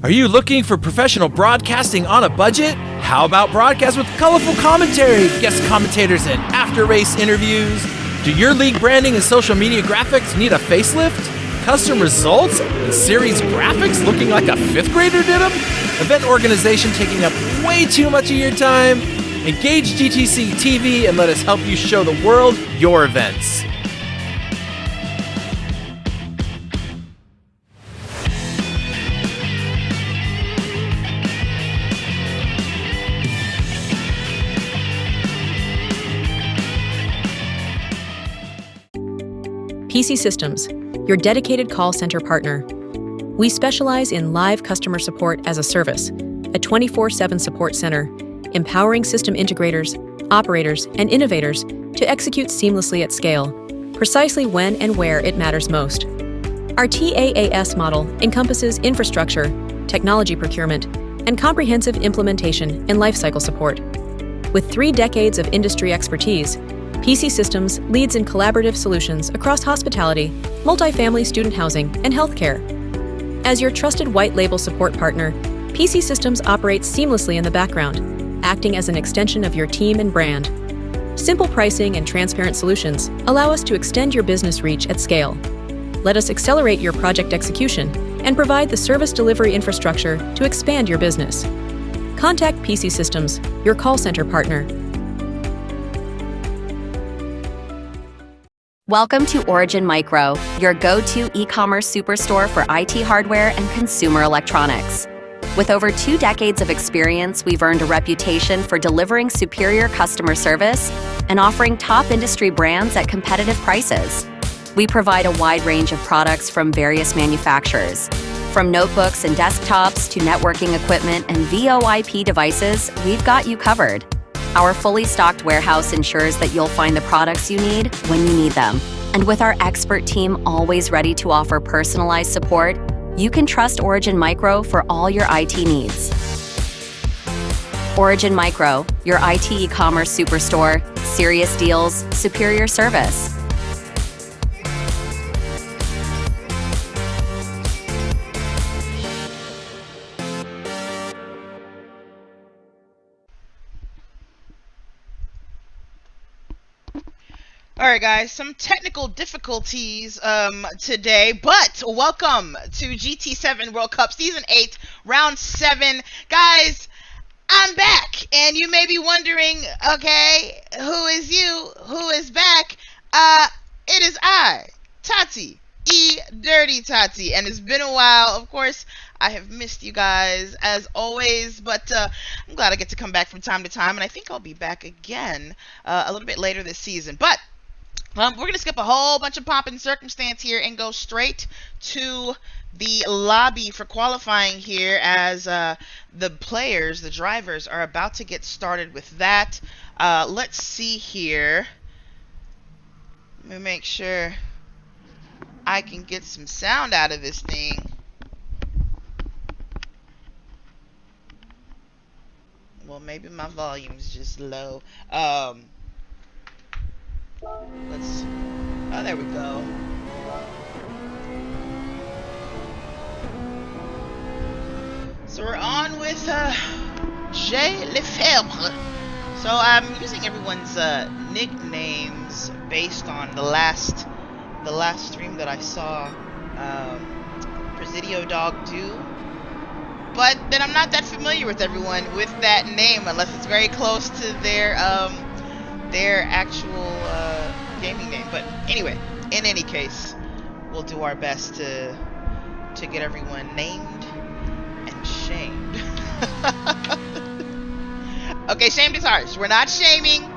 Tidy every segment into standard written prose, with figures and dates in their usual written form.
Are you looking for professional broadcasting on a budget? How about broadcast with colorful commentary, guest commentators, and after-race interviews? Do your league branding and social media graphics need a facelift? Custom results and series graphics looking like a 5th grader did them? Event organization taking up way too much of your time? Engage GTC TV and let us help you show the world your events. PC Systems, your dedicated call center partner. We specialize in live customer support as a service, a 24/7 support center, empowering system integrators, operators, and innovators to execute seamlessly at scale, precisely when and where it matters most. Our TaaS model encompasses infrastructure, technology procurement, and comprehensive implementation and lifecycle support. With 3 decades of industry expertise, PC Systems leads in collaborative solutions across hospitality, multifamily student housing, and healthcare. As your trusted white label support partner, PC Systems operates seamlessly in the background, acting as an extension of your team and brand. Simple pricing and transparent solutions allow us to extend your business reach at scale. Let us accelerate your project execution and provide the service delivery infrastructure to expand your business. Contact PC Systems, your call center partner. Welcome to Origin Micro, your go-to e-commerce superstore for IT hardware and consumer electronics. With over 2 decades of experience, we've earned a reputation for delivering superior customer service and offering top industry brands at competitive prices. We provide a wide range of products from various manufacturers. From notebooks and desktops to networking equipment and VoIP devices, we've got you covered. Our fully stocked warehouse ensures that you'll find the products you need when you need them. And with our expert team always ready to offer personalized support, you can trust Origin Micro for all your IT needs. Origin Micro, your IT e-commerce superstore, serious deals, superior service. All right, guys, some technical difficulties today, but welcome to GT7 World Cup Season 8, Round 7. Guys, I'm back, and you may be wondering, okay, who is you? Who is back? It is I, Tati, Dirty Tati, and it's been a while. Of course, I have missed you guys, as always, but I'm glad I get to come back from time to time, and I think I'll be back again a little bit later this season, but we're going to skip a whole bunch of pomp and circumstance here and go straight to the lobby for qualifying here as the players, the drivers, are about to get started with that. Let's see here. Let me make sure I can get some sound out of this thing. Well, maybe my volume's just low. Oh, there we go. So we're on with J. Lefebvre. So I'm using everyone's nicknames based on the last stream that I saw Presidio Dog do. But then I'm not that familiar with everyone with that name unless it's very close to their actual gaming name. But anyway, in any case, we'll do our best to get everyone named and shamed. Okay, shamed is harsh. We're not shaming.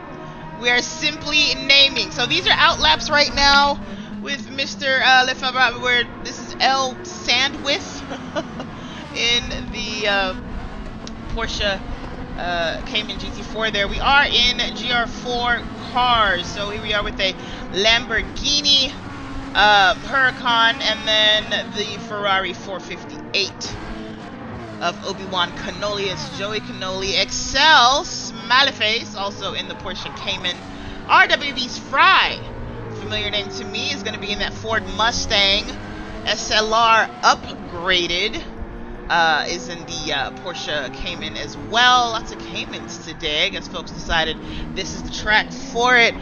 We are simply naming. So these are outlaps right now with Mr. Lefebvre, where this is El Sandwith in the Porsche Cayman GT4 there. We are in GR4 cars. So here we are with a Lamborghini Huracan and then the Ferrari 458 of Obi-Wan Kenoly. It's Joey Kenoly. Excel Smileyface, also in the Porsche Cayman. RWB's Fry, familiar name to me, is going to be in that Ford Mustang SLR upgraded. is in the Porsche Cayman as well. Lots of Caymans today. I guess folks decided this is the track for it.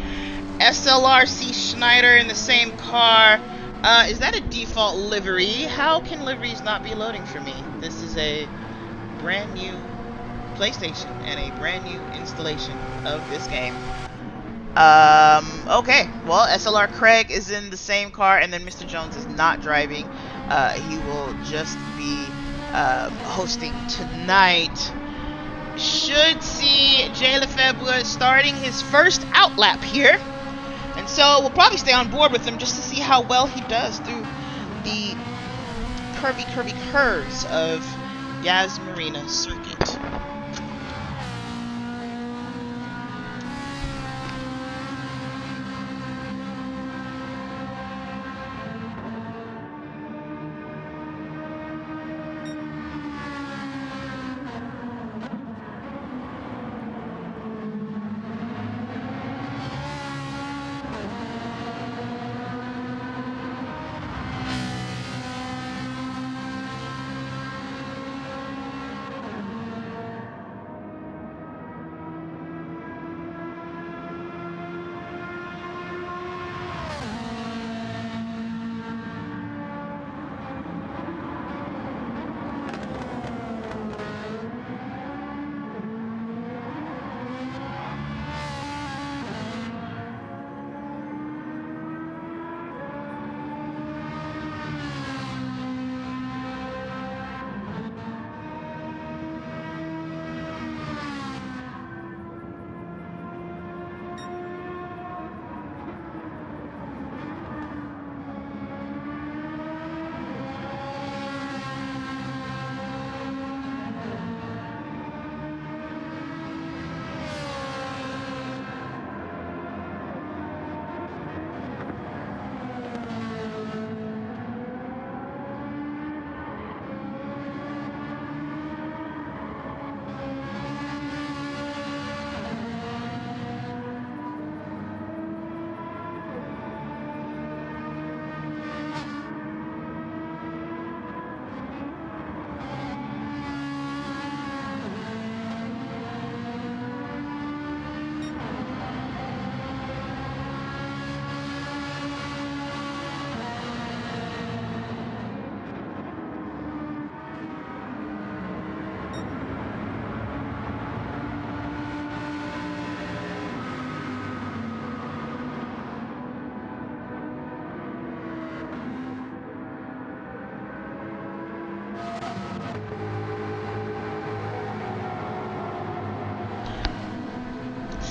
SLRC Schneider in the same car. Is that a default livery? How can liveries not be loading for me? This is a brand new PlayStation and a brand new installation of this game. Okay, well, SLR Craig is in the same car, and then Mr. Jones is not driving. He will just be hosting tonight. Should see Jay Lefebvre starting his first outlap here, and so we'll probably stay on board with him just to see how well he does through the curvy curves of Yas Marina circuit.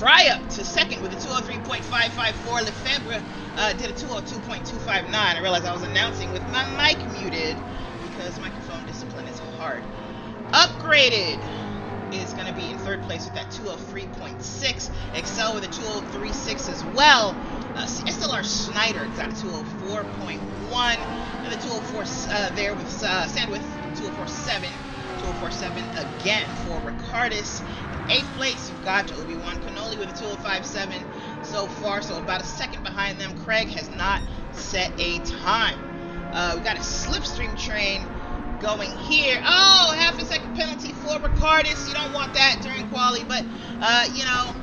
Fry up to second with a 203.554. Lefebvre did a 202.259. I realized I was announcing with my mic muted because microphone discipline is hard. Upgraded is going to be in third place with that 203.6. Excel with a 203.6 as well. SLR Schneider got a 204.1. And the 204 there with Sandwith, 204.7. 204.7 again for Ricardis. Eighth place, you've got Obi-Wan Cannoli with a 205.7 so far, so about a second behind them. Craig has not set a time. We've got a slipstream train going here. Oh, half a second penalty for Ricardis. You don't want that during quali, but, you know,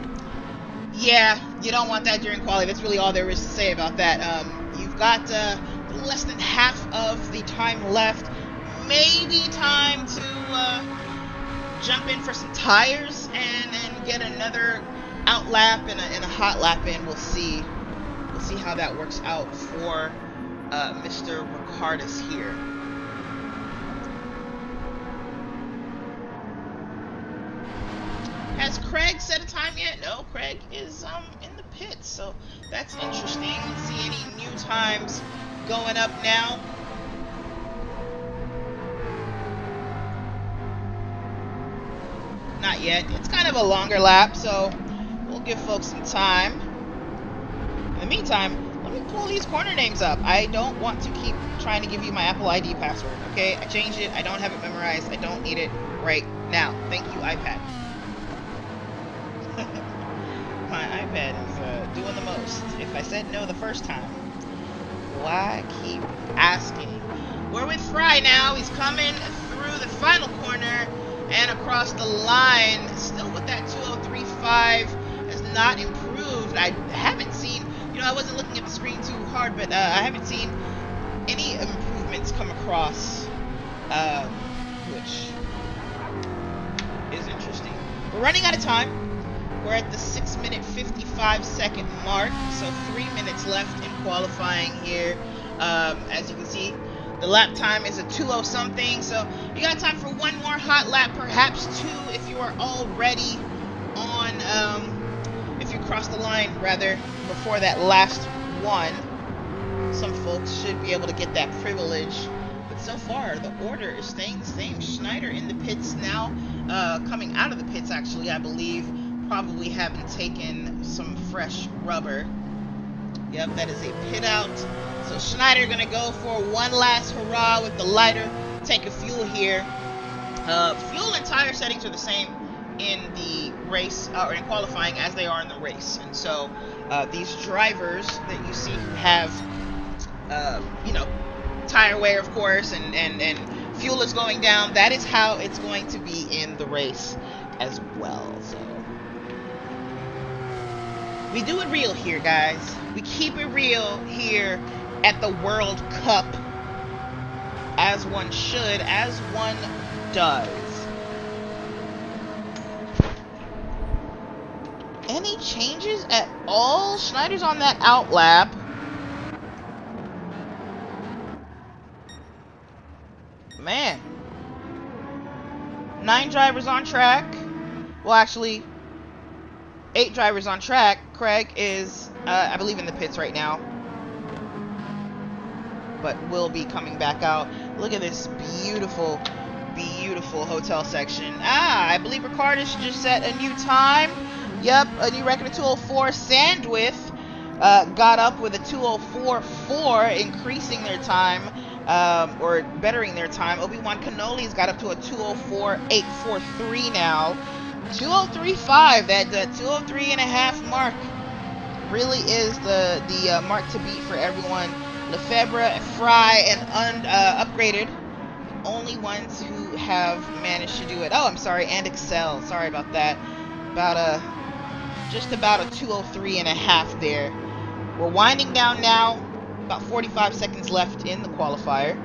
yeah, you don't want that during quali. That's really all there is to say about that. You've got less than half of the time left. Maybe time to jump in for some tires and get another out lap and a hot lap in. We'll see how that works out for Mr. Ricardis here. Has Craig set a time yet? No, Craig is in the pits, so that's interesting. Let's see any new times going up now. Not yet. It's kind of a longer lap, so we'll give folks some time. In the meantime, let me pull these corner names up. I don't want to keep trying to give you my Apple ID password, okay? I changed it. I don't have it memorized. I don't need it right now. Thank you, iPad. My iPad is doing the most. If I said no the first time, why keep asking? We're with Fry now. He's coming through the final corner and across the line. Still with that 203.5, has not improved. I haven't seen, I wasn't looking at the screen too hard, but I haven't seen any improvements come across, which is interesting. We're running out of time. We're at the 6-minute 55-second mark, so 3 minutes left in qualifying here. As you can see, the lap time is a 2:0 something, so you got time for one more hot lap, perhaps two if you are already on, if you cross the line rather before that last one. Some folks should be able to get that privilege, but so far the order is staying the same. Schneider in the pits now, coming out of the pits actually, I believe, probably having taken some fresh rubber. Yep, that is a pit out. So Schneider gonna go for one last hurrah with the lighter, take a fuel here. Fuel and tire settings are the same in the race, or in qualifying, as they are in the race. And so these drivers that you see who have, tire wear, of course, and fuel is going down, that is how it's going to be in the race as well. So we do it real here, guys. We keep it real here at the World Cup, as one should, as one does. Any changes at all? Schneider's on that out lap. Man. 9 drivers on track. Well, actually, 8 drivers on track. Craig is, I believe, in the pits right now, but will be coming back out. Look at this beautiful, beautiful hotel section. I believe Ricardis just set a new time. Yep, a new record of 2:04. Sandwith got up with a 2:04.4, increasing their time, or bettering their time. Obi-Wan Kenoly's got up to a 2:04.843 now. 2:03.5, that 2:03.5 mark really is the mark to beat for everyone. Lefebvre, Fry, and upgraded, only ones who have managed to do it. Oh, I'm sorry, and Excel. Sorry about that. Just about a 2:03.5 there. We're winding down now. About 45 seconds left in the qualifier.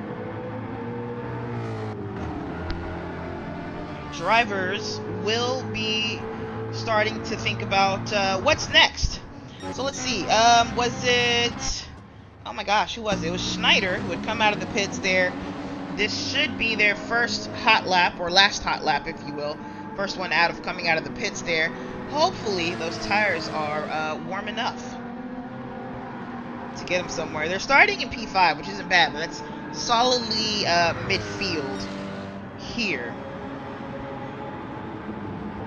Drivers will be starting to think about what's next. So let's see. Was it... Oh my gosh, who was it? It was Schneider who had come out of the pits there. This should be their first hot lap, or last hot lap, if you will. First one coming out of the pits there. Hopefully those tires are warm enough to get them somewhere. They're starting in P5, which isn't bad, but that's solidly midfield here.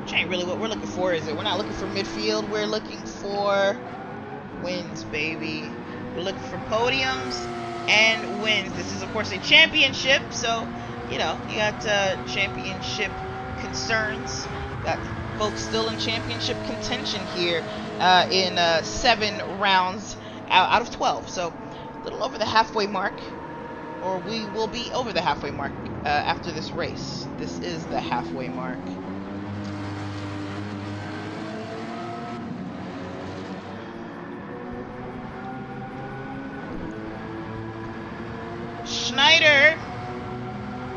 Which ain't really what we're looking for, is it? We're not looking for midfield. We're looking for wins, baby. We're looking for podiums and wins. This is, of course, a championship, so, you got championship concerns. Got folks still in championship contention here in 7 rounds out of 12. So, a little over the halfway mark, or we will be over the halfway mark after this race. This is the halfway mark. Schneider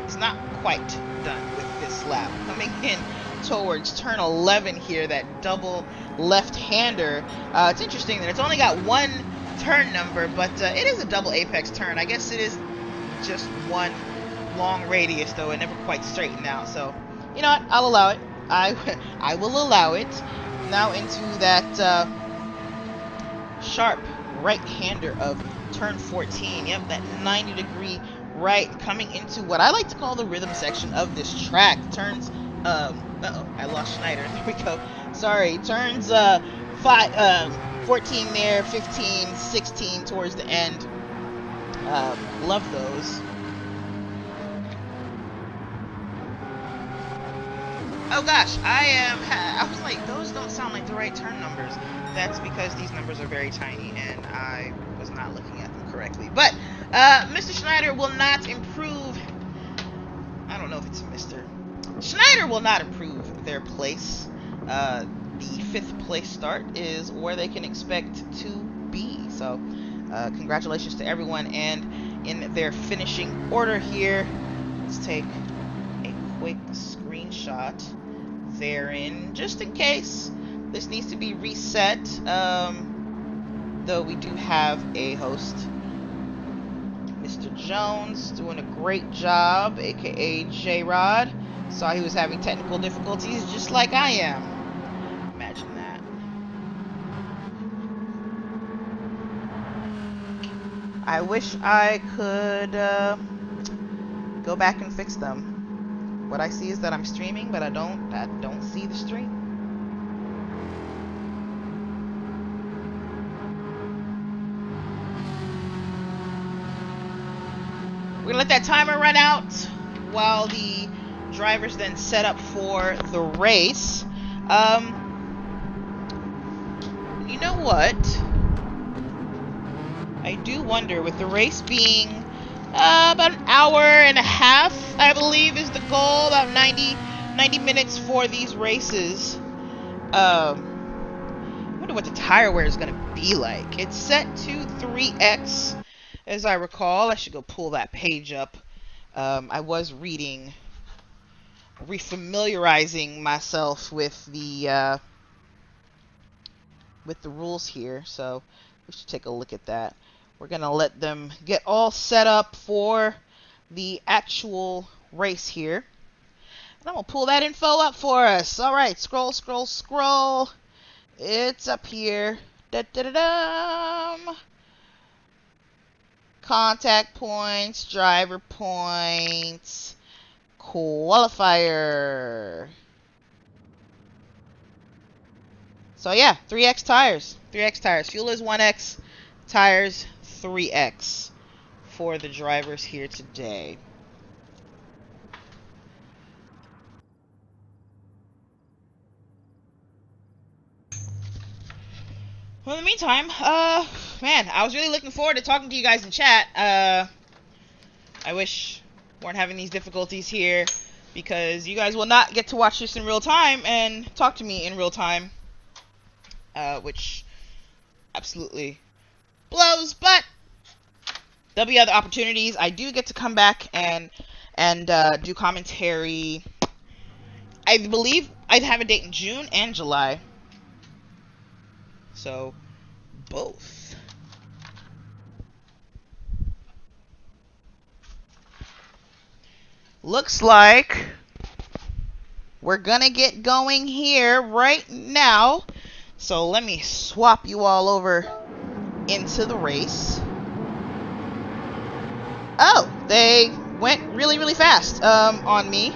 is not quite done with this lap. Coming in towards turn 11 here, that double left-hander. It's interesting that it's only got one turn number, but it is a double apex turn. I guess it is just one long radius, though. It never quite straightened out. So, you know what? I'll allow it. I will allow it. Now into that sharp right-hander of turn 14. Yep, that 90-degree right, coming into what I like to call the rhythm section of this track. Turns, uh-oh, I lost Schneider. There we go. Sorry. Turns 14 there, 15, 16 towards the end. Love those. Oh gosh, I was like, those don't sound like the right turn numbers. That's because these numbers are very tiny and I was not looking at them correctly. But Mr. Schneider will not improve. I don't know if to Mr. Schneider will not improve their place. The 5th place start is where they can expect to be. So, congratulations to everyone. And in their finishing order here, let's take a quick screenshot therein, just in case this needs to be reset. Though we do have a host, Mr. Jones, doing a great job, aka J-Rod. Saw he was having technical difficulties just like I am. Imagine that. I wish I could go back and fix them. What I see is that I'm streaming, but I don't see the stream. We're gonna let that timer run out while the drivers then set up for the race. You know what? I do wonder, with the race being about an hour and a half, I believe is the goal, about 90 minutes for these races. I wonder what the tire wear is going to be like. It's set to 3X, as I recall. I should go pull that page up. I was refamiliarizing myself with the rules here, so we should take a look at that. We're gonna let them get all set up for the actual race here, and I'm gonna pull that info up for us. All right, scroll. It's up here. Da-da-da-dum. Contact points, driver points, qualifier. So yeah, 3X tires. 3X tires. Fuel is 1X. Tires 3X for the drivers here today. Well, in the meantime, man, I was really looking forward to talking to you guys in chat. I wish we weren't having these difficulties here, because you guys will not get to watch this in real time and talk to me in real time, which absolutely blows. But there'll be other opportunities. I do get to come back and do commentary. I believe I'd have a date in June and July. So, both. Looks like we're gonna get going here right now. So let me swap you all over into the race. Oh, they went really fast on me.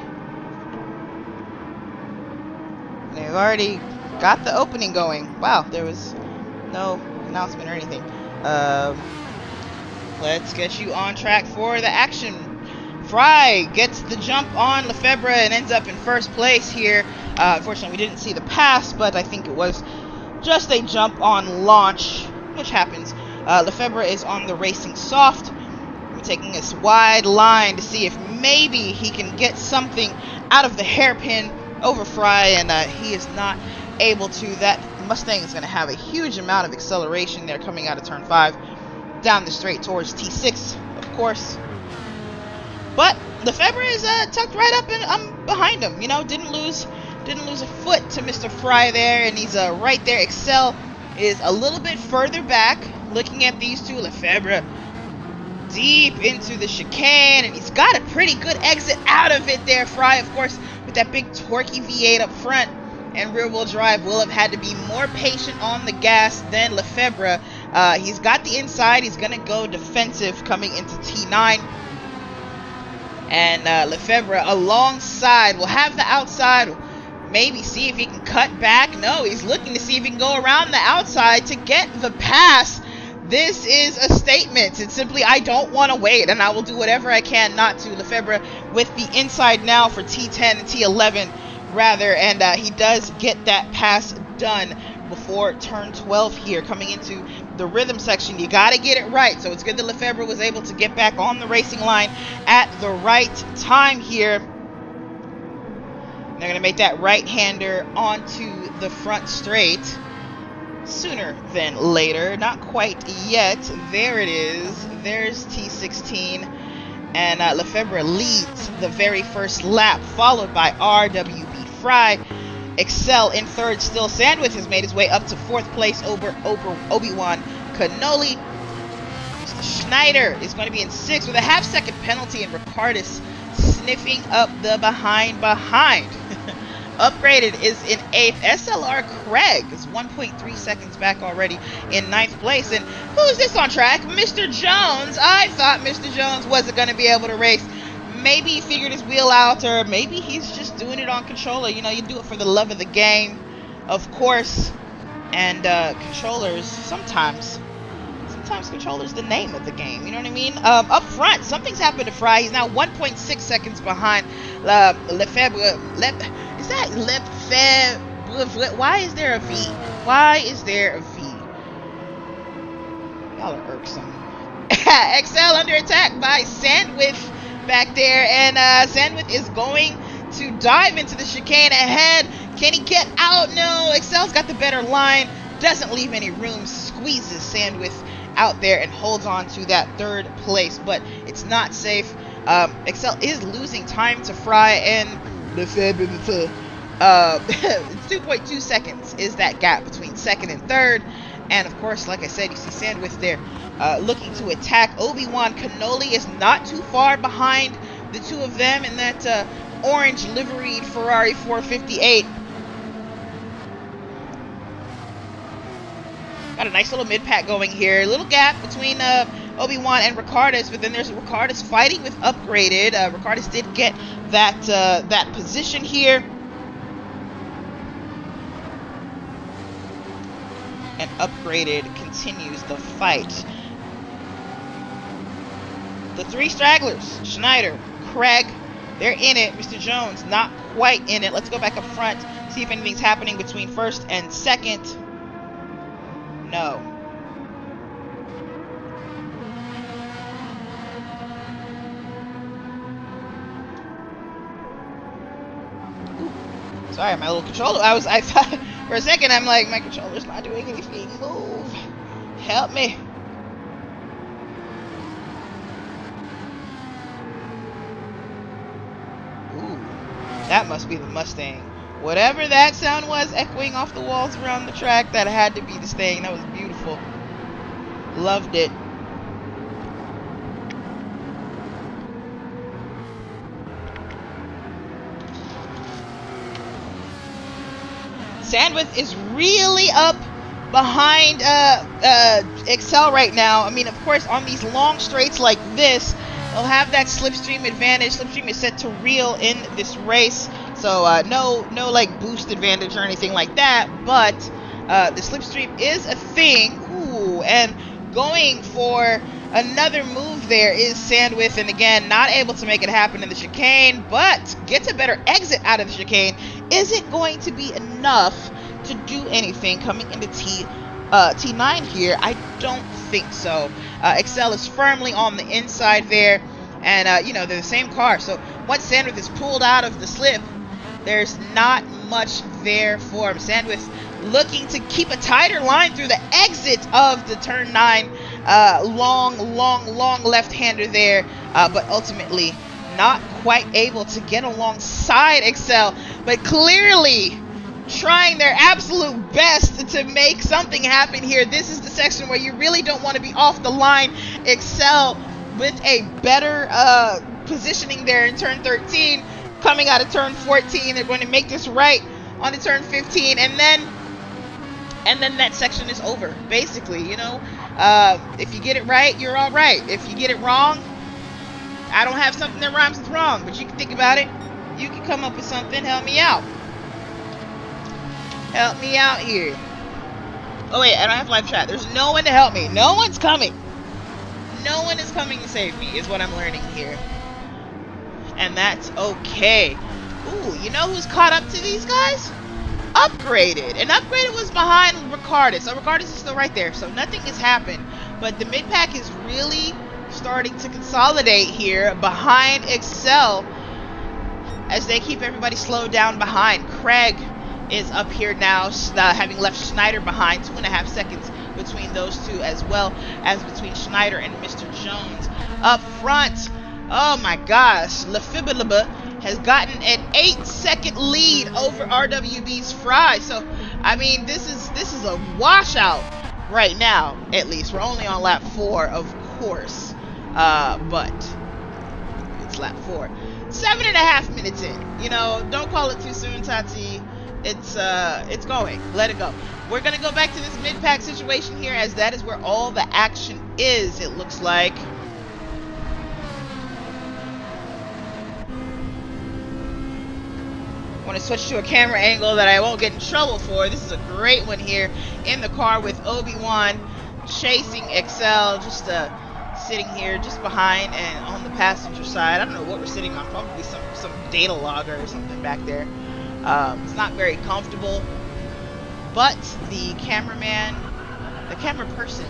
They've already got the opening going. Wow, there was no announcement or anything. Let's get you on track for the action. Fry gets the jump on Lefebvre and ends up in first place here. Unfortunately, we didn't see the pass, but I think it was just a jump on launch, which happens. Lefebvre is on the racing soft. We're taking this wide line to see if maybe he can get something out of the hairpin over Fry, and he is not able to. That Mustang is going to have a huge amount of acceleration there coming out of turn 5 down the straight towards T6, of course. But Lefebvre is tucked right up and behind him. You know, didn't lose a foot to Mr. Fry there, and he's right there. Excel is a little bit further back. Looking at these two, Lefebvre deep into the chicane, and he's got a pretty good exit out of it there. Fry, of course, with that big torquey V8 up front and rear-wheel drive, will have had to be more patient on the gas than Lefebvre. He's got the inside. He's going to go defensive coming into T9. And Lefebvre alongside will have the outside. Maybe see if he can cut back. No, he's looking to see if he can go around the outside to get the pass. This is a statement. It's simply, I don't want to wait, and I will do whatever I can not to. Lefebvre with the inside now for T10 and T11 rather, and he does get that pass done before turn 12 here, coming into the rhythm section. You got to get it right, so it's good that Lefebvre was able to get back on the racing line at the right time here. They're going to make that right-hander onto the front straight sooner than later. Not quite yet. There it is. There's T16. And Lefebvre leads the very first lap, followed by RWB Fry. Excel in third still. Sandwich has made his way up to fourth place over Obi-Wan Cannoli. Mr. Schneider is going to be in sixth with a half-second penalty, and Ricardis sniffing up the behind. Upgraded is in eighth. SLR Craig is 1.3 seconds back already in ninth place. And who's this on track? Mr. Jones. I thought Mr. Jones wasn't going to be able to race. Maybe he figured his wheel out, or maybe he's just doing it on controller. You know, you do it for the love of the game, of course. And controllers, sometimes controller's the name of the game. You know what I mean? Up front, something's happened to Fry. He's now 1.6 seconds behind Lefebvre. Is that Lefebvre? Why is there a V? Why is there a V? Y'all are irksome. Excel under attack by Sandwith back there, and Sandwith is going to dive into the chicane ahead. Can he get out? No. Excel's got the better line. Doesn't leave any room. Squeezes Sandwith out there and holds on to that third place, but it's not safe. Excel is losing time to Fry, and 2.2 seconds is that gap between second and third. And of course, like I said, you see Sandwith there looking to attack. Obi-Wan Cannoli is not too far behind the two of them in that orange liveried Ferrari 458. Got a nice little mid-pack going here. Little gap between Obi-Wan and Ricardis, but then there's Ricardis fighting with Upgraded. Ricardis did get that position here. And Upgraded continues the fight. The three stragglers, Schneider, Craig, they're in it. Mr. Jones, not quite in it. Let's go back up front, see if anything's happening between first and second. No. Ooh. Sorry, my little controller. I thought for a second, I'm like, my controller's not doing anything. Move. Help me. Ooh. That must be the Mustang. Whatever that sound was echoing off the walls around the track, that had to be the Mustang. That was beautiful. Loved it. Sandwith is really up behind Excel right now. I mean, of course, on these long straights like this, they'll have that slipstream advantage. Slipstream is set to real in this race. So no like boost advantage or anything like that, but the slipstream is a thing. Ooh, and going for another move there is Sandwith, and again, not able to make it happen in the chicane, but gets a better exit out of the chicane. Is it going to be enough to do anything coming into T9 here? I don't think so. Excel is firmly on the inside there, and you know, they're the same car, so once Sandwith is pulled out of the slip, there's not much there for him. Sandwith looking to keep a tighter line through the exit of the turn 9. Long left-hander there, but ultimately not quite able to get alongside Excel, but clearly trying their absolute best to make something happen here. This is the section where you really don't want to be off the line. Excel with a better positioning there in turn 13. Coming out of turn 14, they're going to make this right onto turn 15, and then that section is over. Basically, you know, if you get it right, you're all right. If you get it wrong, I don't have something that rhymes with wrong, but you can think about it. You can come up with something. Help me out. Help me out here. Oh wait, I don't have live chat. There's no one to help me. No one's coming. No one is coming to save me, is what I'm learning here. And that's okay. Ooh, you know who's caught up to these guys? Upgraded. And Upgraded was behind Ricardis. So Ricardis is still right there. So nothing has happened. But the mid-pack is really starting to consolidate here behind Excel. as they keep everybody slowed down behind. Craig is up here now, having left Schneider behind. 2.5 seconds between those two, as well as between Schneider and Mr. Jones up front. Oh my gosh, Lefebvre has gotten an 8-second lead over RWB's Fry. So I mean, this is a washout right now. At least we're only on lap 4, of course, but it's lap 4. 7.5 minutes in. You know, don't call it too soon, Tati. It's going. Let it go. We're gonna go back to this mid-pack situation here, as that is where all the action is, it looks like. I want to switch to a camera angle that I won't get in trouble for. This is a great one here in the car with Obi-Wan chasing Excel, just sitting here just behind and on the passenger side. I don't know what we're sitting on, probably some data logger or something back there. It's not very comfortable, but the cameraman, the camera person,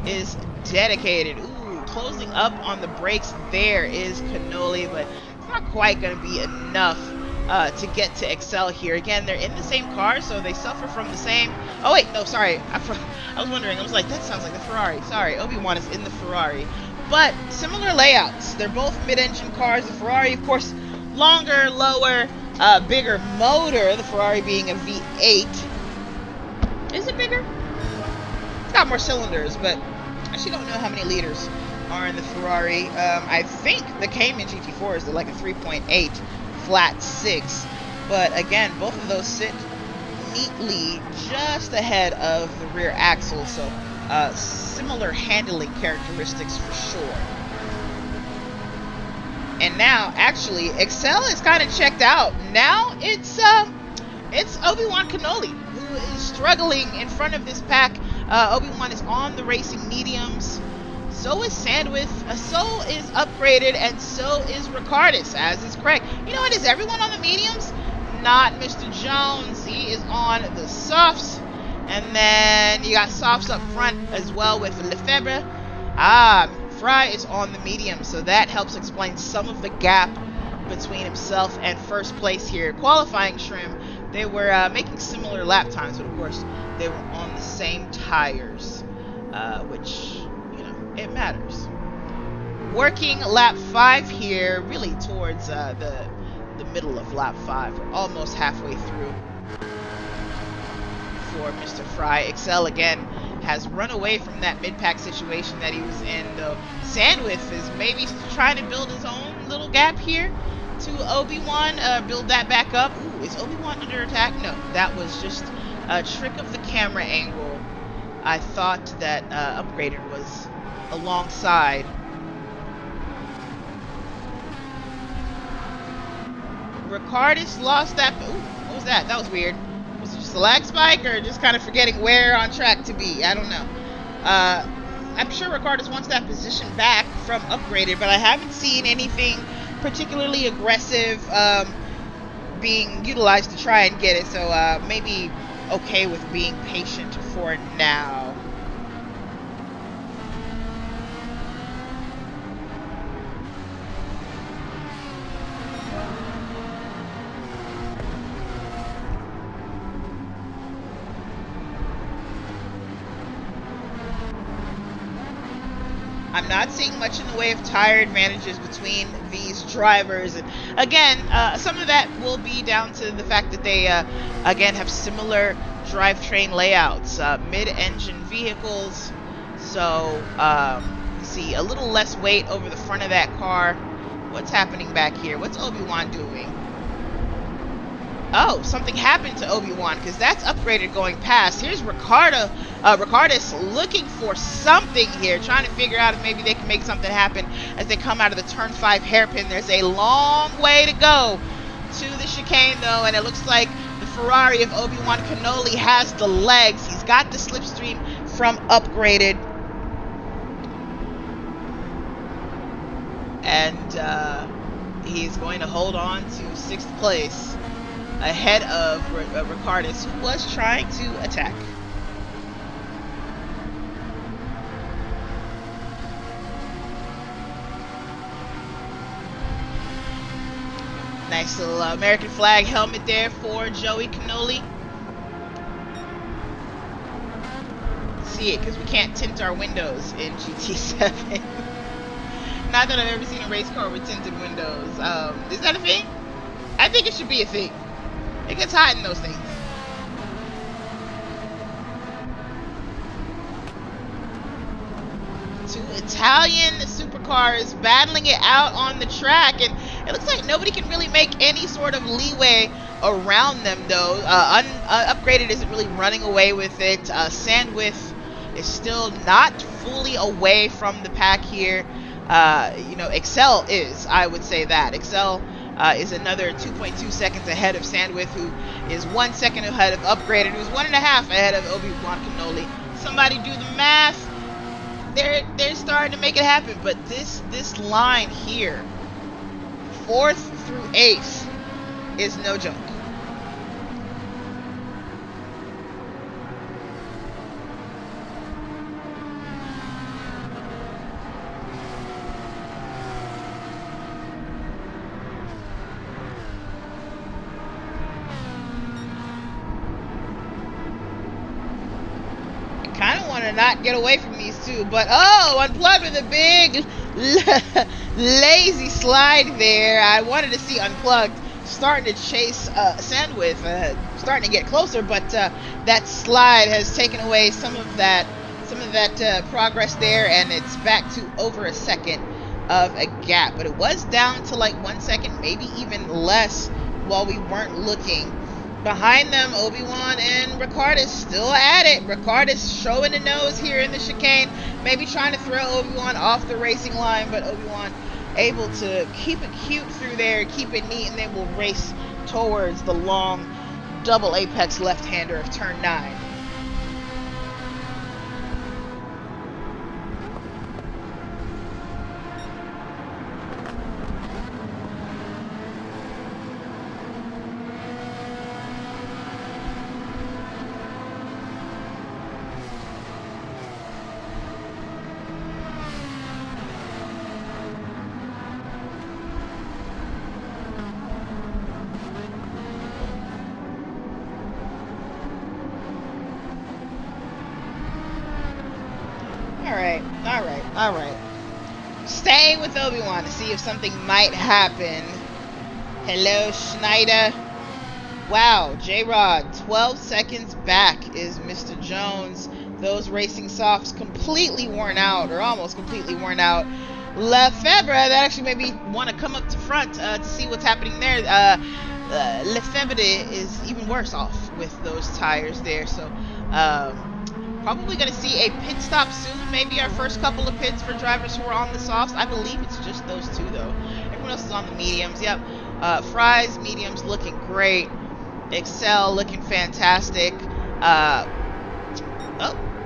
is dedicated. Ooh, closing up on the brakes there is Cannoli, but it's not quite going to be enough to get to Excel here. Again, they're in the same car, so they suffer from the same... Oh wait, no, sorry. I was wondering. I was like, that sounds like the Ferrari. Sorry, Obi-Wan is in the Ferrari. But similar layouts. They're both mid-engine cars. The Ferrari, of course, longer, lower, bigger motor. The Ferrari being a V8. Is it bigger? It's got more cylinders, but I actually don't know how many liters are in the Ferrari. I think the Cayman GT4 is like a 3.8 flat 6, but again, both of those sit neatly just ahead of the rear axle, so similar handling characteristics for sure. And now, actually, Excel is kind of checked out. Now it's Obi-Wan Cannoli who is struggling in front of this pack. Obi-Wan is on the racing mediums. So is Sandwith, so is Upgraded, and so is Ricardis, as is Craig. You know what, is everyone on the mediums? Not Mr. Jones. He is on the softs. And then you got softs up front as well with Lefebvre. Fry is on the medium, so that helps explain some of the gap between himself and first place here. Qualifying trim, they were making similar lap times, but of course they were on the same tires, which... it matters. Working lap 5 here, really towards the middle of lap 5. We're almost halfway through for Mr. Fry. Excel again has run away from that mid-pack situation that he was in, though Sandwith is maybe trying to build his own little gap here to Obi-Wan, build that back up. Ooh, is Obi-Wan under attack? No, that was just a trick of the camera angle. I thought that Upgraded was alongside. Ricardis lost that. Ooh, what was that? That was weird. Was it just a lag spike or just kind of forgetting where on track to be? I don't know. I'm sure Ricardis wants that position back from Upgraded, but I haven't seen anything particularly aggressive being utilized to try and get it, so maybe okay with being patient for now. I'm not seeing much in the way of tire advantages between these drivers, and again, some of that will be down to the fact that they again have similar drivetrain layouts, mid-engine vehicles, so you see a little less weight over the front of that car. What's happening back here? What's Obi-Wan doing? Oh, something happened to Obi-Wan, because that's Upgraded going past. Here's Ricardis looking for something here, trying to figure out if maybe they can make something happen as they come out of the turn 5 hairpin. There's a long way to go to the chicane, though, and it looks like the Ferrari of Obi-Wan Cannoli has the legs. He's got the slipstream from Upgraded. And he's going to hold on to 6th place ahead of Ricardis, who was trying to attack. Nice little American flag helmet there for Joey Cannoli. See it because we can't tint our windows in GT7. Not that I've ever seen a race car with tinted windows. Is that a thing? I think it should be a thing. It gets hot in those things. Two Italian supercars battling it out on the track, and it looks like nobody can really make any sort of leeway around them, though. Upgraded isn't really running away with it. Sandwith is still not fully away from the pack here. You know, Excel is, I would say that. Excel is another 2.2 seconds ahead of Sandwith, who is 1 second ahead of Upgraded, who's 1.5 ahead of Obi-Wan Cannoli. Somebody do the math. They're starting to make it happen, but this line here, 4th through 8th, is no joke. Kind of want to not get away from these two, but oh, Unplugged with a big lazy slide there. I wanted to see Unplugged starting to chase Sandwith, starting to get closer, but that slide has taken away some of that progress there, and it's back to over a second of a gap. But it was down to like 1 second, maybe even less, while we weren't looking. Behind them, Obi-Wan and Ricard is still at it. Ricard is showing the nose here in the chicane, maybe trying to throw Obi-Wan off the racing line, but Obi-Wan able to keep it cute through there, keep it neat, and then we'll race towards the long double apex left-hander of turn 9. All right. Stay with Obi-Wan to see if something might happen. Hello, Schneider. Wow, J-Rod, 12 seconds back is Mr. Jones. Those racing softs completely worn out, or almost completely worn out. Lefebvre, that actually made me want to come up to front to see what's happening there. Lefebvre is even worse off with those tires there, so probably going to see a pit stop soon. Maybe our first couple of pits for drivers who are on the softs. I believe it's just those two, though. Everyone else is on the mediums. Yep. Fry's mediums looking great. Excel looking fantastic.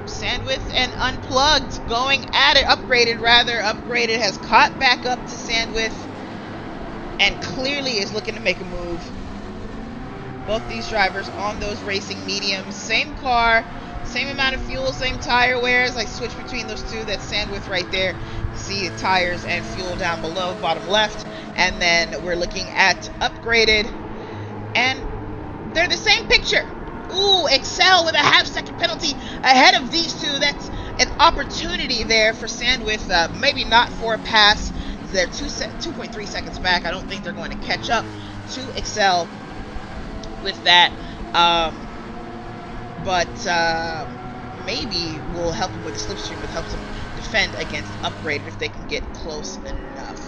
Sandwith and Unplugged going at it. Upgraded has caught back up to Sandwith and clearly is looking to make a move. Both these drivers on those racing mediums. Same car, same amount of fuel, same tire wears. I switch between those two. That's Sandwith right there. See the tires and fuel down below, bottom left. And then we're looking at Upgraded. And they're the same picture. Ooh, Excel with a half-second penalty ahead of these two. That's an opportunity there for Sandwith. Maybe not for a pass. They're 2.3 seconds back. I don't think they're going to catch up to Excel with that. But maybe will help them with the slipstream. It helps them defend against Upgraded if they can get close enough.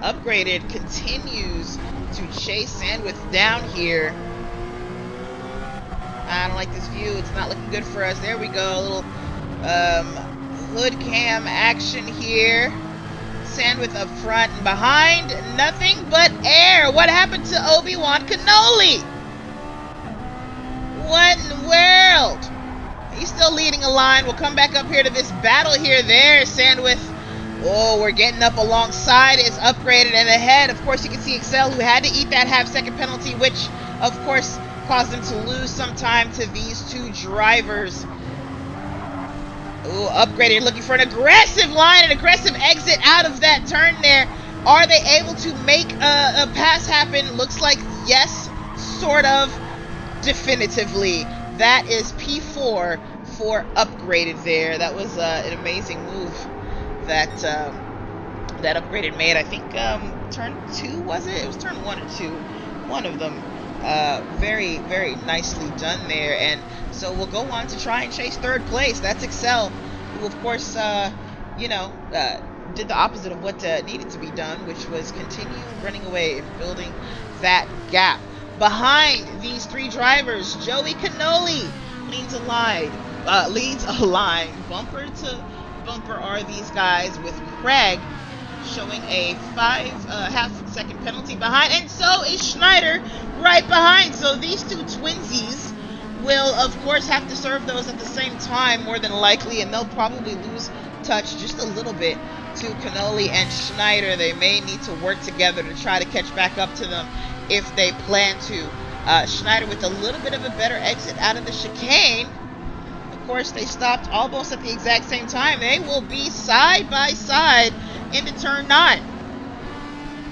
Upgraded continues to chase Sandwith down here. I don't like this view. It's not looking good for us. There we go. A little hood cam action here. Sandwith up front and behind. Nothing but air. What happened to Obi-Wan Cannoli? What in the world? He's still leading a line. We'll come back up here to this battle here. There, Sandwith Oh, we're getting up alongside is Upgraded and ahead. Of course, you can see Excel, who had to eat that half-second penalty, which, of course, caused them to lose some time to these two drivers. Oh, Upgraded looking for an aggressive line, an aggressive exit out of that turn there. Are they able to make a pass happen? Looks like yes, sort of, definitively. That is P4 for Upgraded there. That was an amazing move that that Upgraded made. I think turn 2, was it? It was turn 1 or 2. One of them. Very, very nicely done there. And so we'll go on to try and chase third place. That's Excel, who of course, you know, did the opposite of what needed to be done, which was continue running away and building that gap. Behind these three drivers, Joey Cannoli leads a line. Bumper to bumper are these guys, with Craig showing a half-second penalty behind, and so is Schneider right behind. So these two twinsies will, of course, have to serve those at the same time, more than likely, and they'll probably lose touch just a little bit to Cannoli and Schneider. They may need to work together to try to catch back up to them if they plan to. Schneider with a little bit of a better exit out of the chicane. Of course, they stopped almost at the exact same time. They will be side by side into turn 9.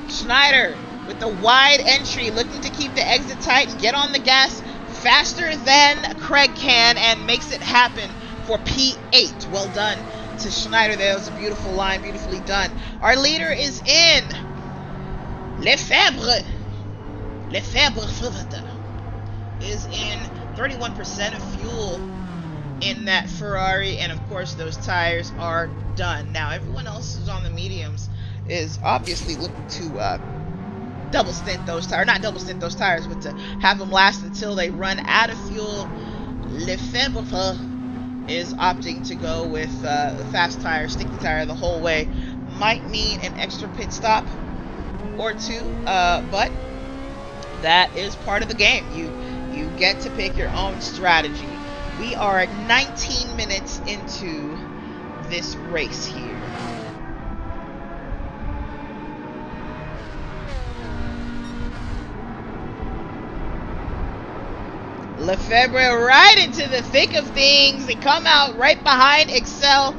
Schneider with the wide entry, looking to keep the exit tight and get on the gas faster than Craig can, and makes it happen for P8. Well done to Schneider there. It was a beautiful line, beautifully done. Our leader is in. Lefebvre is in 31% of fuel in that Ferrari, and of course those tires are done. Now everyone else who's on the mediums is obviously looking to double stint those tires, not double stint those tires, but to have them last until they run out of fuel. Lefebvre is opting to go with the fast tire, sticky tire the whole way. Might mean an extra pit stop or two, but that is part of the game. You get to pick your own strategy. We are 19 minutes into this race here. Lefebvre right into the thick of things. They come out right behind Excel,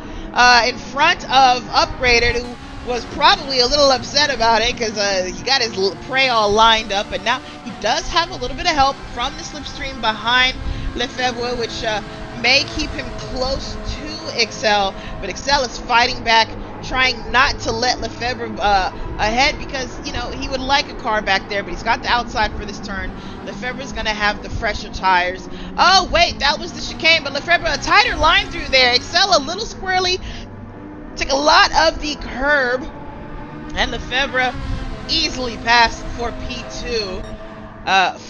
in front of Upgraded, who was probably a little upset about it because he got his prey all lined up, and now he does have a little bit of help from the slipstream behind Lefebvre, which may keep him close to Excel, but Excel is fighting back, trying not to let Lefebvre ahead, because, you know, he would like a car back there, but he's got the outside for this turn. Lefebvre's going to have the fresher tires. Oh, wait, that was the chicane, but Lefebvre, a tighter line through there. Excel a little squirrely, took a lot of the curb, and Lefebvre easily passed for P2.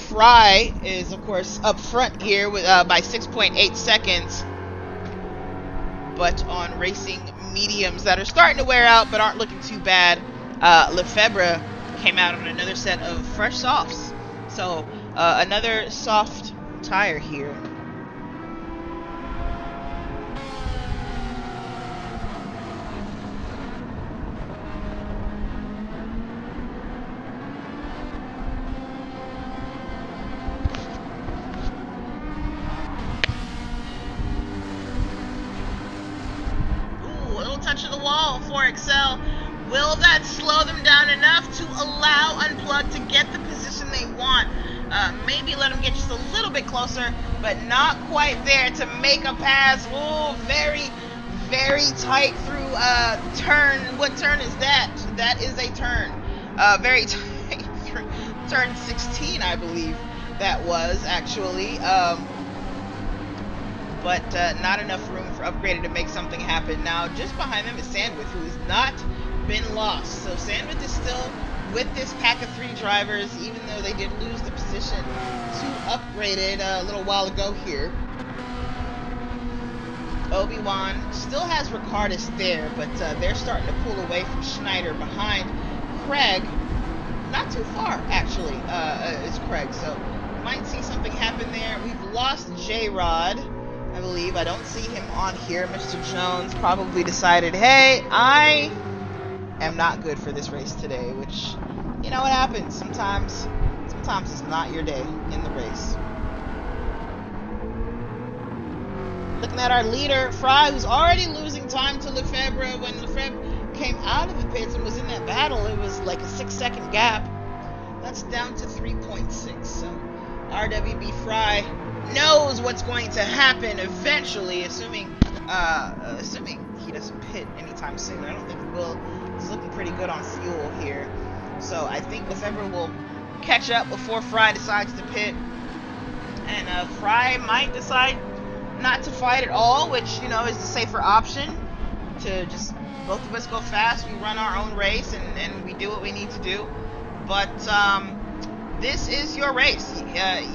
Fry is, of course, up front here with by 6.8 seconds, but on racing mediums that are starting to wear out but aren't looking too bad, Lefebvre came out on another set of fresh softs, so another soft tire here. Touch of the wall for Excel. Will that slow them down enough to allow Unplugged to get the position they want? Maybe let them get just a little bit closer, but not quite there to make a pass. Oh, very, very tight through turn. What turn is that? That is a turn. Very tight through turn 16, I believe that was actually. But not enough room for Upgraded to make something happen. Now, just behind them is Sandwich, who has not been lost. So Sandwich is still with this pack of 3 drivers, even though they did lose the position to Upgraded a little while ago here. Obi-Wan still has Ricardus there, but they're starting to pull away from Schneider behind Craig. Not too far, actually, is Craig. So might see something happen there. We've lost J-Rod, I believe. I don't see him on here. Mr. Jones probably decided, hey, I am not good for this race today, which, you know what happens. Sometimes it's not your day in the race. Looking at our leader, Fry, who's already losing time to Lefebvre. When Lefebvre came out of the pits and was in that battle, it was like a 6-second gap. That's down to 3.6. So RWB Fry knows what's going to happen eventually, assuming he doesn't pit anytime soon. I don't think he will. He's looking pretty good on fuel here. So I think Lefebvre will catch up before Fry decides to pit. And Fry might decide not to fight at all, which, you know, is the safer option. To just both of us go fast, we run our own race, and we do what we need to do. But this is your race.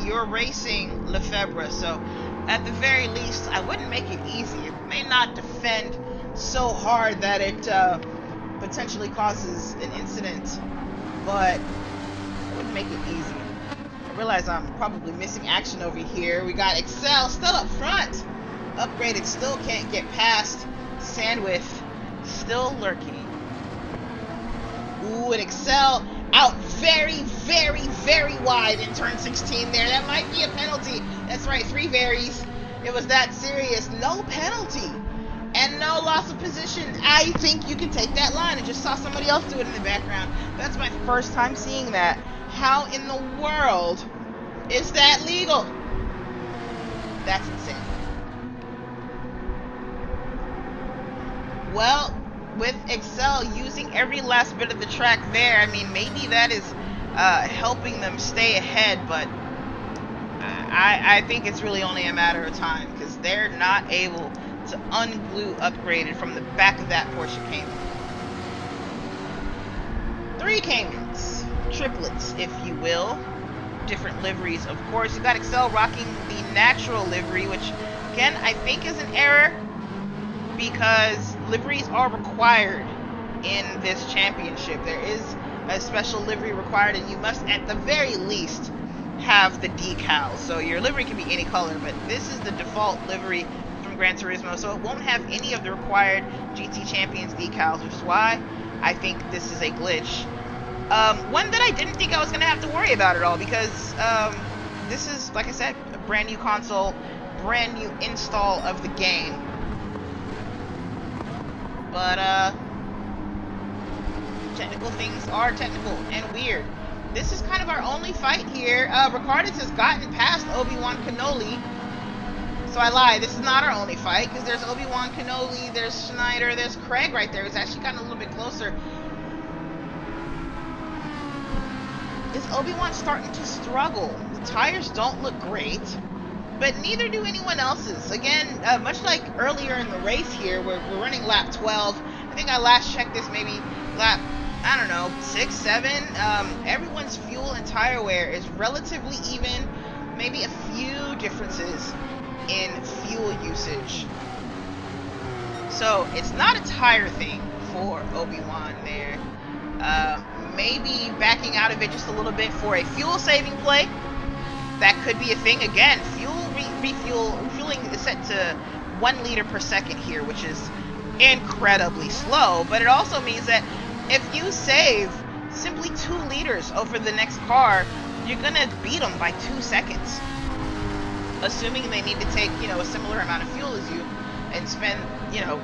You're racing Lefebvre, so at the very least, I wouldn't make it easy. It may not defend so hard that it potentially causes an incident, but I wouldn't make it easy. I realize I'm probably missing action over here. We got Excel still up front. Upgraded still can't get past. Sandwith still lurking. Ooh, and Excel out very, very, very wide in turn 16 there. That might be a penalty. That's right, 3 varies. It was that serious. No penalty. And no loss of position. I think you can take that line. I just saw somebody else do it in the background. That's my first time seeing that. How in the world is that legal? That's insane. Well, with Excel using every last bit of the track there, I mean, maybe that is helping them stay ahead, but I think it's really only a matter of time, because they're not able to unglue Upgraded from the back of that Porsche Cayman. 3 Caymans, triplets, if you will. Different liveries, of course. You got Excel rocking the natural livery, which, again, I think is an error, because liveries are required in this championship. There is a special livery required, and you must, at the very least, have the decal. So your livery can be any color, but this is the default livery from Gran Turismo, so it won't have any of the required GT Champions decals, which is why I think this is a glitch. One that I didn't think I was going to have to worry about at all, because this is, like I said, a brand new console, brand new install of the game. But technical things are technical and weird. This is kind of our only fight here. Ricardis has gotten past Obi-Wan Kenoly. So I lied, this is not our only fight, because there's Obi-Wan Kenoly, there's Schneider, there's Craig right there. It's actually gotten a little bit closer. Is Obi-Wan starting to struggle? The tires don't look great, but neither do anyone else's. Again, much like earlier in the race here, we're running lap 12. I think I last checked this maybe lap, I don't know, 6, 7. Everyone's fuel and tire wear is relatively even. Maybe a few differences in fuel usage. So it's not a tire thing for Obi-Wan there. Maybe backing out of it just a little bit for a fuel saving play. That could be a thing. Again, refueling is set to 1 liter per second here, which is incredibly slow, but it also means that if you save simply 2 liters over the next car, you're gonna beat them by 2 seconds, assuming they need to take, you know, a similar amount of fuel as you and spend, you know,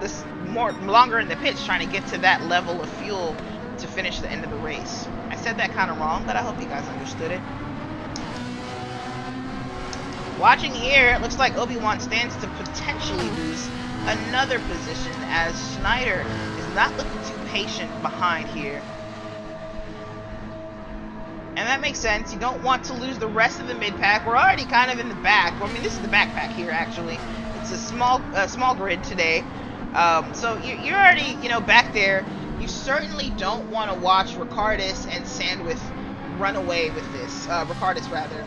this longer in the pits trying to get to that level of fuel to finish the end of the race. I said that kind of wrong, but I hope you guys understood it. Watching here, it looks like Obi-Wan stands to potentially lose another position, as Schneider is not looking too patient behind here. And that makes sense. You don't want to lose the rest of the mid-pack. We're already kind of in the back. Well, I mean, this is the backpack here, actually. It's a small grid today. So you're already, you know, back there. You certainly don't want to watch Ricardis and Sandwith run away with this. Ricardis, rather,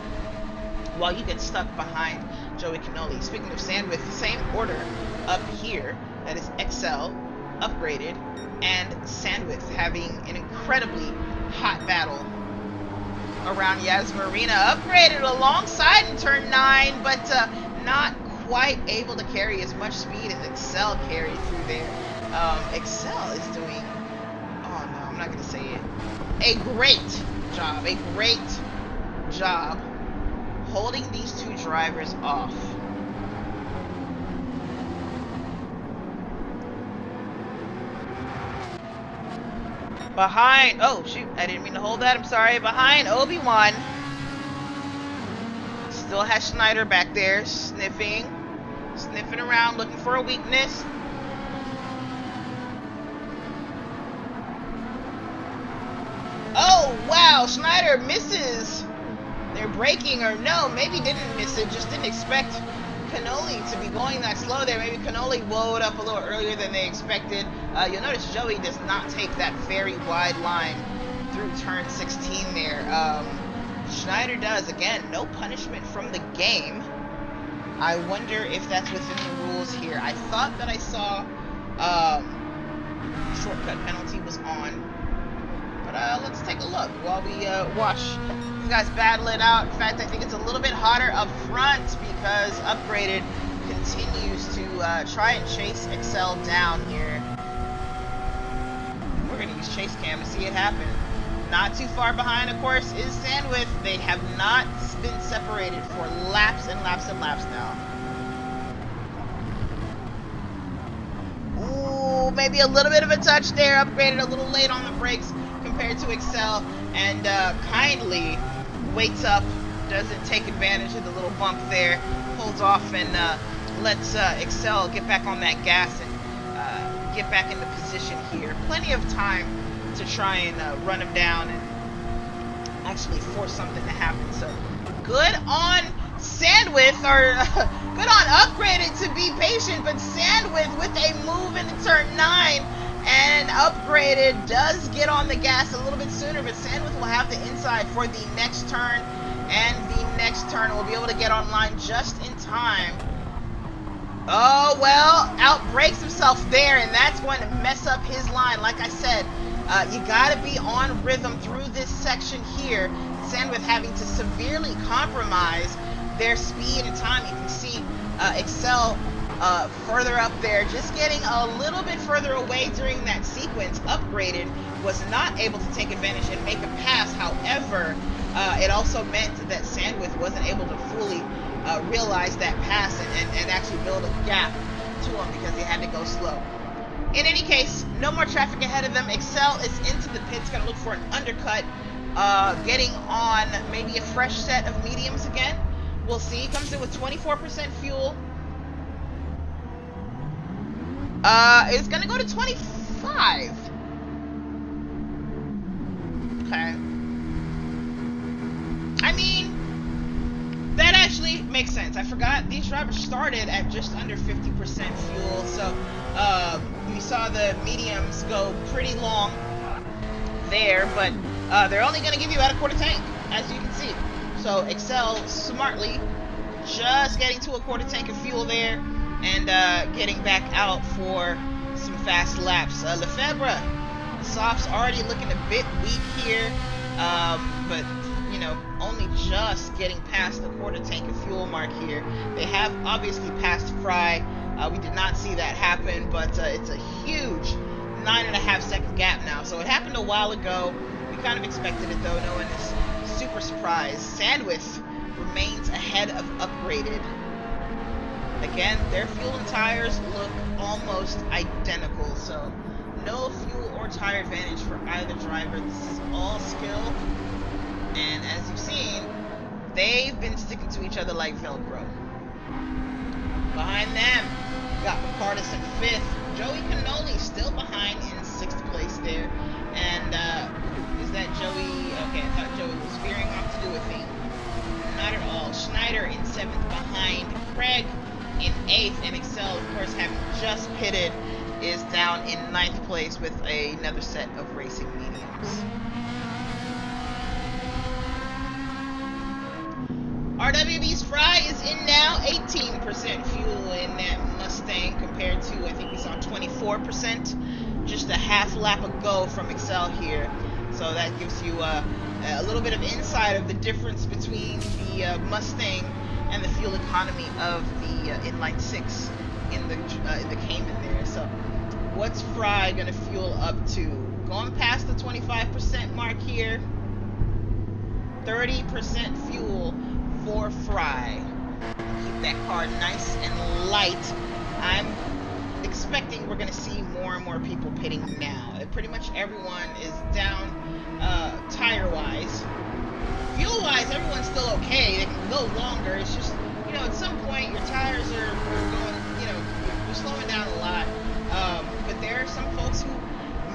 while you get stuck behind Joey Kenoly. Speaking of Sandwith, same order up here. That is XL, Upgraded, and Sandwith having an incredibly hot battle around Yas Marina. Upgraded alongside in turn 9, but not quite able to carry as much speed as Excel carried through there. Excel is doing, oh no, I'm not going to say it, a great job holding these two drivers off. Behind, oh shoot, I didn't mean to hold that, I'm sorry. Behind Obi-Wan. Still has Schneider back there, sniffing around, looking for a weakness. Oh, wow, Schneider misses. They're braking, or no, maybe didn't miss it, just didn't expect Cannoli to be going that slow there. Maybe Cannoli blowed up a little earlier than they expected. You'll notice Joey does not take that very wide line through turn 16 there. Schneider does. Again, no punishment from the game. I wonder if that's within the rules here. I thought that I saw shortcut penalty was on. But let's take a look while we watch these guys battle it out. In fact, I think it's a little bit hotter up front because Upgraded continues to try and chase Excel down here. We're going to use chase cam to see it happen. Not too far behind, of course, is Sandwith. They have not been separated for laps and laps and laps now. Ooh, maybe a little bit of a touch there. Upgraded a little late on the brakes compared to Excel, and kindly waits up, doesn't take advantage of the little bump there, holds off and lets Excel get back on that gas and get back into position here. Plenty of time to try and run him down and actually force something to happen. So good on Sandwith, or good on Upgraded to be patient, but Sandwith with a move into turn 9, and Upgraded does get on the gas a little bit sooner, but Sandwith will have the inside for the next turn, and the next turn will be able to get online just in time. Oh, well, outbrakes himself there, and that's going to mess up his line. Like I said, you got to be on rhythm through this section here. Sandwith having to severely compromise their speed and time. You can see Excel further up there, just getting a little bit further away during that sequence. Upgraded was not able to take advantage and make a pass. However, it also meant that Sandwith wasn't able to fully realize that pass and actually build a gap to him because he had to go slow. In any case, no more traffic ahead of them. Excel is into the pits, going to look for an undercut, getting on maybe a fresh set of mediums again. We'll see. Comes in with 24% fuel. It's going to go to 25. Okay. I mean, that actually makes sense. I forgot these drivers started at just under 50% fuel, so we saw the mediums go pretty long there, but they're only going to give you about a quarter tank, as you can see. So Excel smartly just getting to a quarter tank of fuel there and getting back out for some fast laps. Lefebvre, the softs already looking a bit weak here, but you know, only just getting past the quarter tank of fuel mark here. They have obviously passed Fry. We did not see that happen, but it's a huge 9.5 second gap now. So it happened a while ago. We kind of expected it though. No one is super surprised. Sandwith remains ahead of Upgraded. Again, their fuel and tires look almost identical, so no fuel or tire advantage for either driver. This is all skill. And as you've seen, they've been sticking to each other like Velcro. Behind them, got Ricardus in 5th. Joey Cannoli still behind in 6th place there. And is that Joey? Okay, I thought Joey was veering off to do a thing. Not at all. Schneider in 7th behind Craig in 8th. And Excel, of course, having just pitted, is down in 9th place with another set of racing mediums. RWB's Fry is in now, 18% fuel in that Mustang compared to, I think we saw 24% just a half lap ago from Excel here. So that gives you a little bit of insight of the difference between the Mustang and the fuel economy of the inline six in the Cayman there. So what's Fry gonna fuel up to? Going past the 25% mark here. 30% fuel for Fry. Keep that car nice and light. I'm expecting we're going to see more and more people pitting now. Pretty much everyone is down tire-wise. Fuel-wise, everyone's still okay. They can go longer. It's just, you know, at some point your tires are going, you know, you're slowing down a lot. But there are some folks who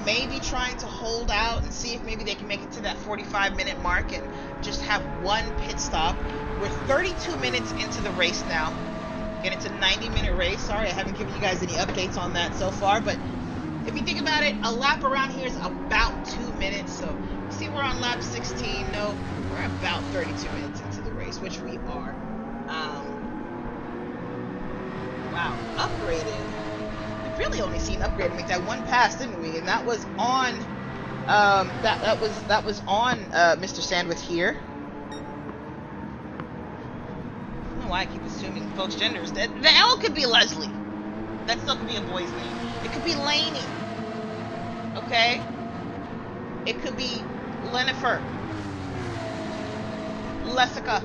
may be trying to hold out and see if maybe they can make it to that 45-minute mark and just have one pit stop. We're 32 minutes into the race now. And it's a 90-minute race. Sorry, I haven't given you guys any updates on that so far, but if you think about it, a lap around here is about 2 minutes. So you see we're on lap 16. No, we're about 32 minutes into the race, which we are. Wow, upgraded. We've really only seen upgraded make that one pass, didn't we? And that was on that was on Mr. Sandwith here. I don't know why I keep assuming folks' genders. The L could be Leslie. That still could be a boy's name. It could be Laney. Okay? It could be Lenifer. Lessica.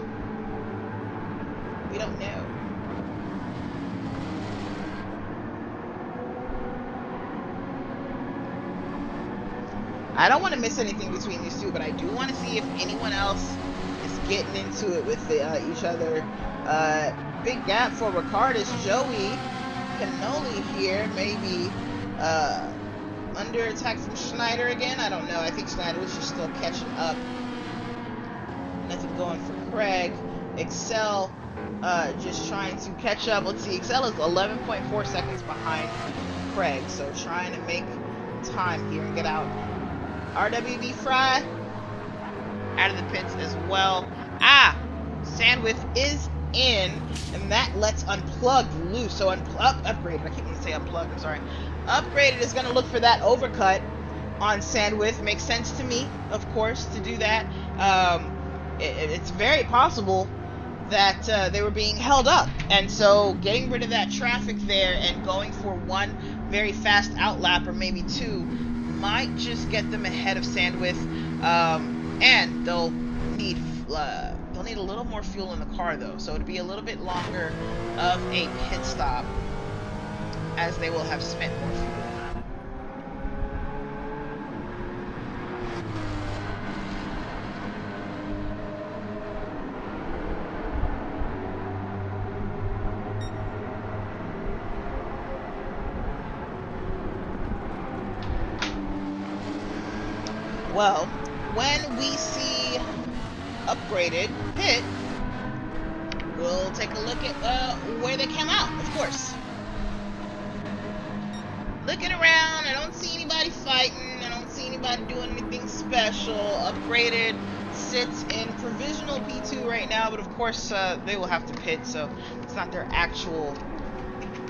We don't know. I don't want to miss anything between these two, but I do want to see if anyone else is getting into it with each other. Big gap for Ricardus. Joey Canoli here, maybe under attack from Schneider again. I don't know. I think Schneider was just still catching up. Nothing going for Craig. Excel just trying to catch up. Let's see. Excel is 11.4 seconds behind Craig, so trying to make time here and get out. RWD Fry out of the pits as well. Sandwith is in, and that lets Unplugged loose. So Upgraded, I keep wanting to say Unplugged, I'm sorry. Upgraded is going to look for that overcut on Sandwith. Makes sense to me, of course, to do that. It's very possible that they were being held up, and so getting rid of that traffic there and going for one very fast outlap, or maybe two, might just get them ahead of Sandwith, and they'll need a little more fuel in the car though, so it'll be a little bit longer of a pit stop as they will have spent more fuel. Well, when we see Upgraded pit, we'll take a look at where they came out, of course. Looking around, I don't see anybody fighting, I don't see anybody doing anything special. Upgraded sits in provisional P2 right now, but of course they will have to pit, so it's not their actual,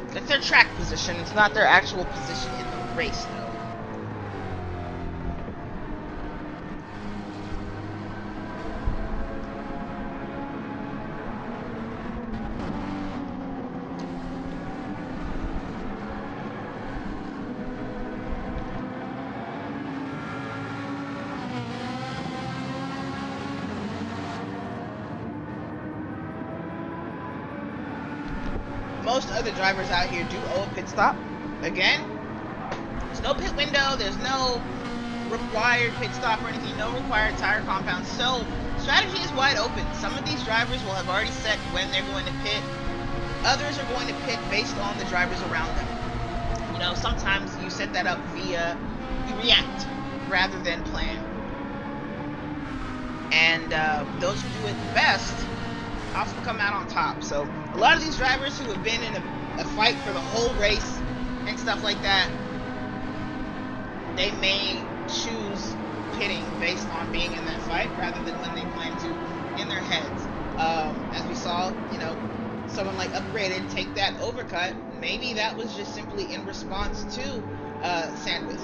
that's their track position, it's not their actual position in the race though. Most other drivers out here do owe a pit stop. Again, there's no pit window, there's no required pit stop or anything, no required tire compound, so strategy is wide open. Some of these drivers will have already set when they're going to pit. Others are going to pit based on the drivers around them. You know, sometimes you set that up via, you react rather than plan. And those who do it best often come out on top. So a lot of these drivers who have been in a fight for the whole race and stuff like that, they may choose pitting based on being in that fight rather than when they plan to in their heads. As we saw, you know, someone like Upgraded take that overcut. Maybe that was just simply in response to Sandwith.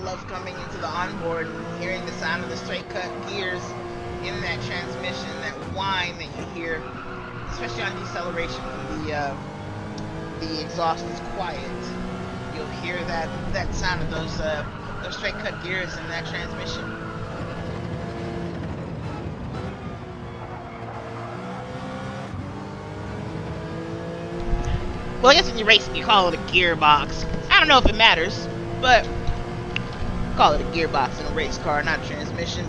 love coming into the onboard and hearing the sound of the straight cut gears in that transmission, that whine that you hear, especially on deceleration when the exhaust is quiet. You'll hear that sound of those straight cut gears in that transmission. Well, I guess when you race, you call it a gearbox. I don't know if it matters, but call it a gearbox in a race car, not a transmission.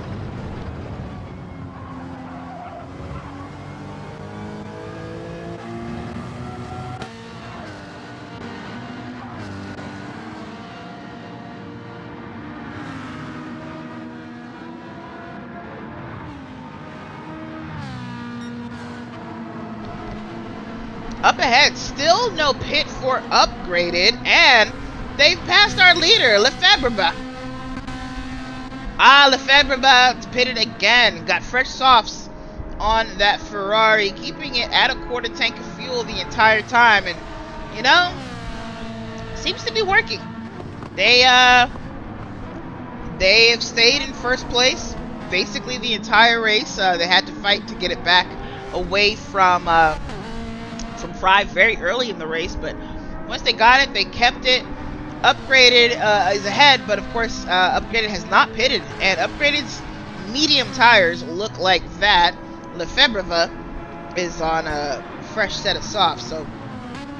Up ahead, still no pit for Upgraded, and they've passed our leader, Lefebvre. Lefebvre pitted again. Got fresh softs on that Ferrari, keeping it at a quarter tank of fuel the entire time, and you know, seems to be working. They have stayed in first place basically the entire race. They had to fight to get it back away from Fry very early in the race, but once they got it, they kept it. Upgraded is ahead, but of course Upgraded has not pitted, and Upgraded's medium tires look like that. Lefebvre is on a fresh set of softs, so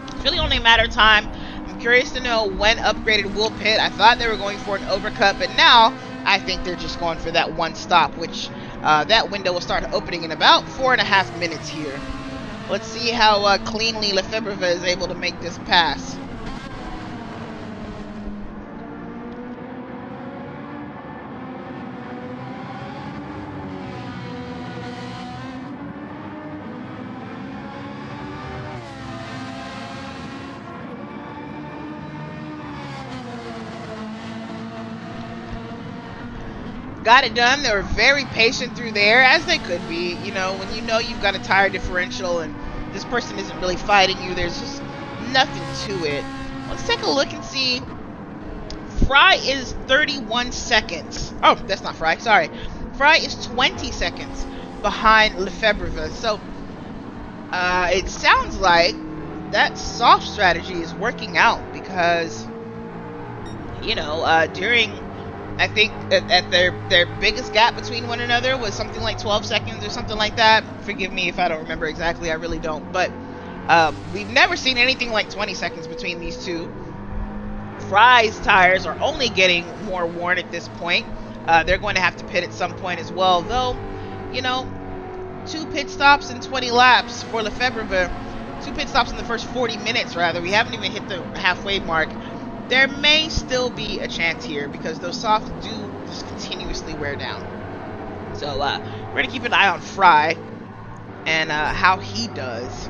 it's really only a matter of time. I'm curious to know when Upgraded will pit. I thought they were going for an overcut, but now I think they're just going for that one stop, which that window will start opening in about 4.5 minutes here. Let's see how cleanly Lefebvre is able to make this pass. Got it done. They were very patient through there, as they could be. You know, when you know you've got a tire differential and this person isn't really fighting you, there's just nothing to it. Let's take a look and see. Fry is 31 seconds. Oh, that's not Fry, sorry. Fry is 20 seconds behind Lefebvre. So, it sounds like that soft strategy is working out because, you know, during... I think at their biggest gap between one another was something like 12 seconds or something like that. Forgive me if I don't remember exactly. I really don't. But we've never seen anything like 20 seconds between these two. Fry's tires are only getting more worn at this point. They're going to have to pit at some point as well. Though, you know, 2 pit stops in 20 laps for Lefebvre. 2 pit stops in the first 40 minutes, rather. We haven't even hit the halfway mark. There may still be a chance here because those softs do just continuously wear down. So we're going to keep an eye on Fry and how he does.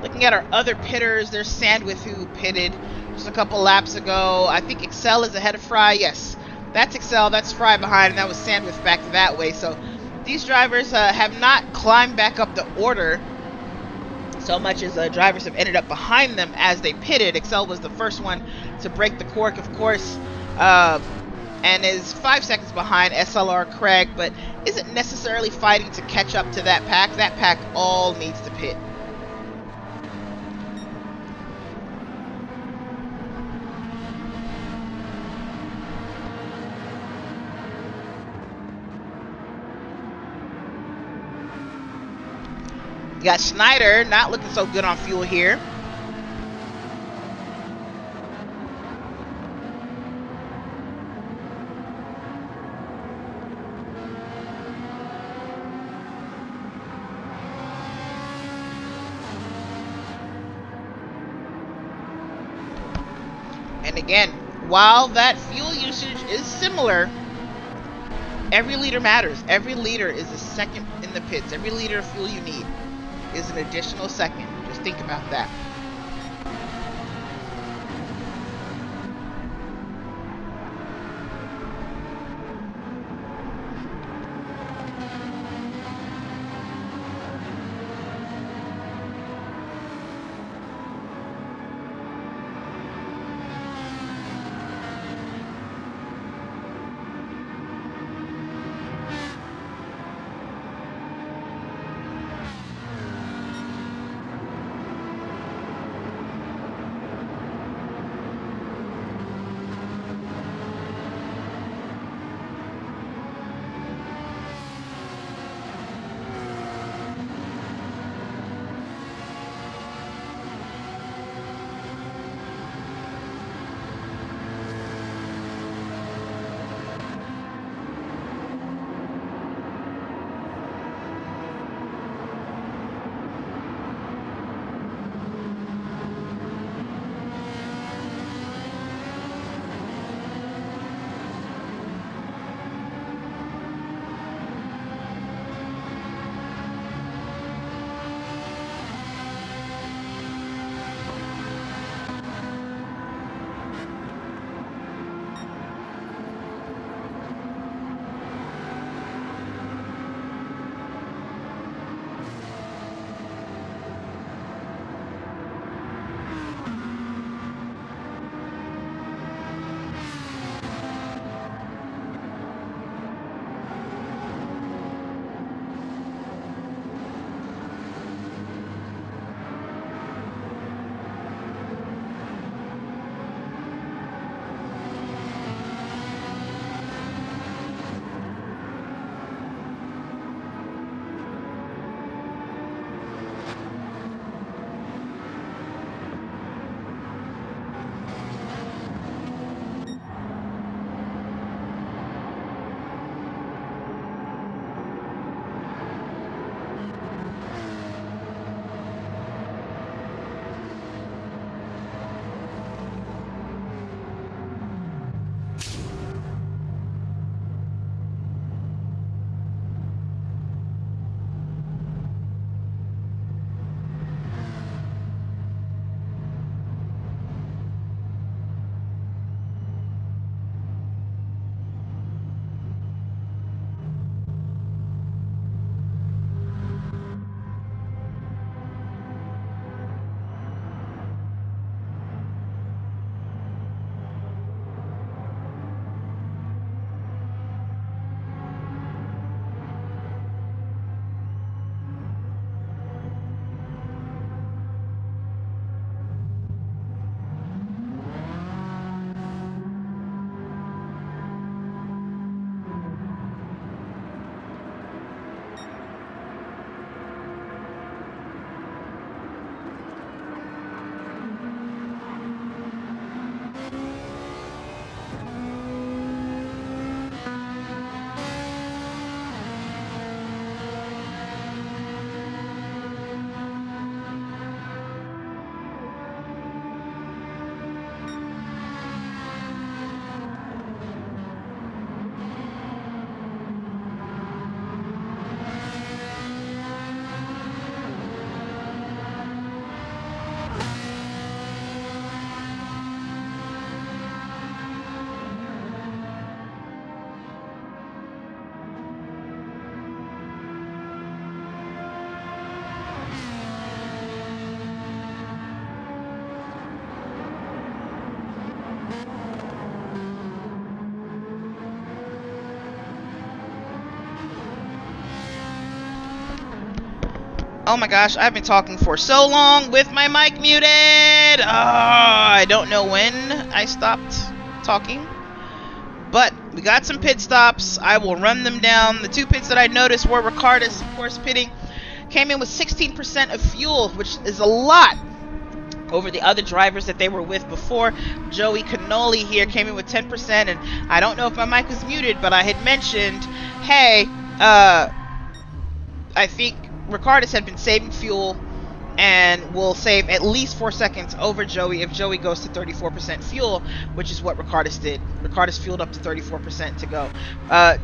Looking at our other pitters, there's Sandwith who pitted just a couple laps ago. I think Excel is ahead of Fry. Yes, that's Excel. That's Fry behind, and that was Sandwith back that way. So these drivers have not climbed back up the order so much as drivers have ended up behind them as they pitted. Excel was the first one to break the cork, of course, and is 5 seconds behind SLR Craig, but isn't necessarily fighting to catch up to that pack. That pack all needs to pit. You got Schneider not looking so good on fuel here. And again, while that fuel usage is similar, every liter matters. Every liter is a second in the pits. Every liter of fuel you need is an additional second. Just think about that. Oh my gosh, I've been talking for so long with my mic muted. I don't know when I stopped talking. But we got some pit stops. I will run them down. The 2 pits that I noticed were Ricardus, of course, pitting. Came in with 16% of fuel, which is a lot over the other drivers that they were with before. Joey Cannoli here came in with 10%, and I don't know if my mic was muted, but I had mentioned, hey, I think Ricardus had been saving fuel and will save at least 4 seconds over Joey if Joey goes to 34% fuel, which is what Ricardus did. Ricardus fueled up to 34% to go.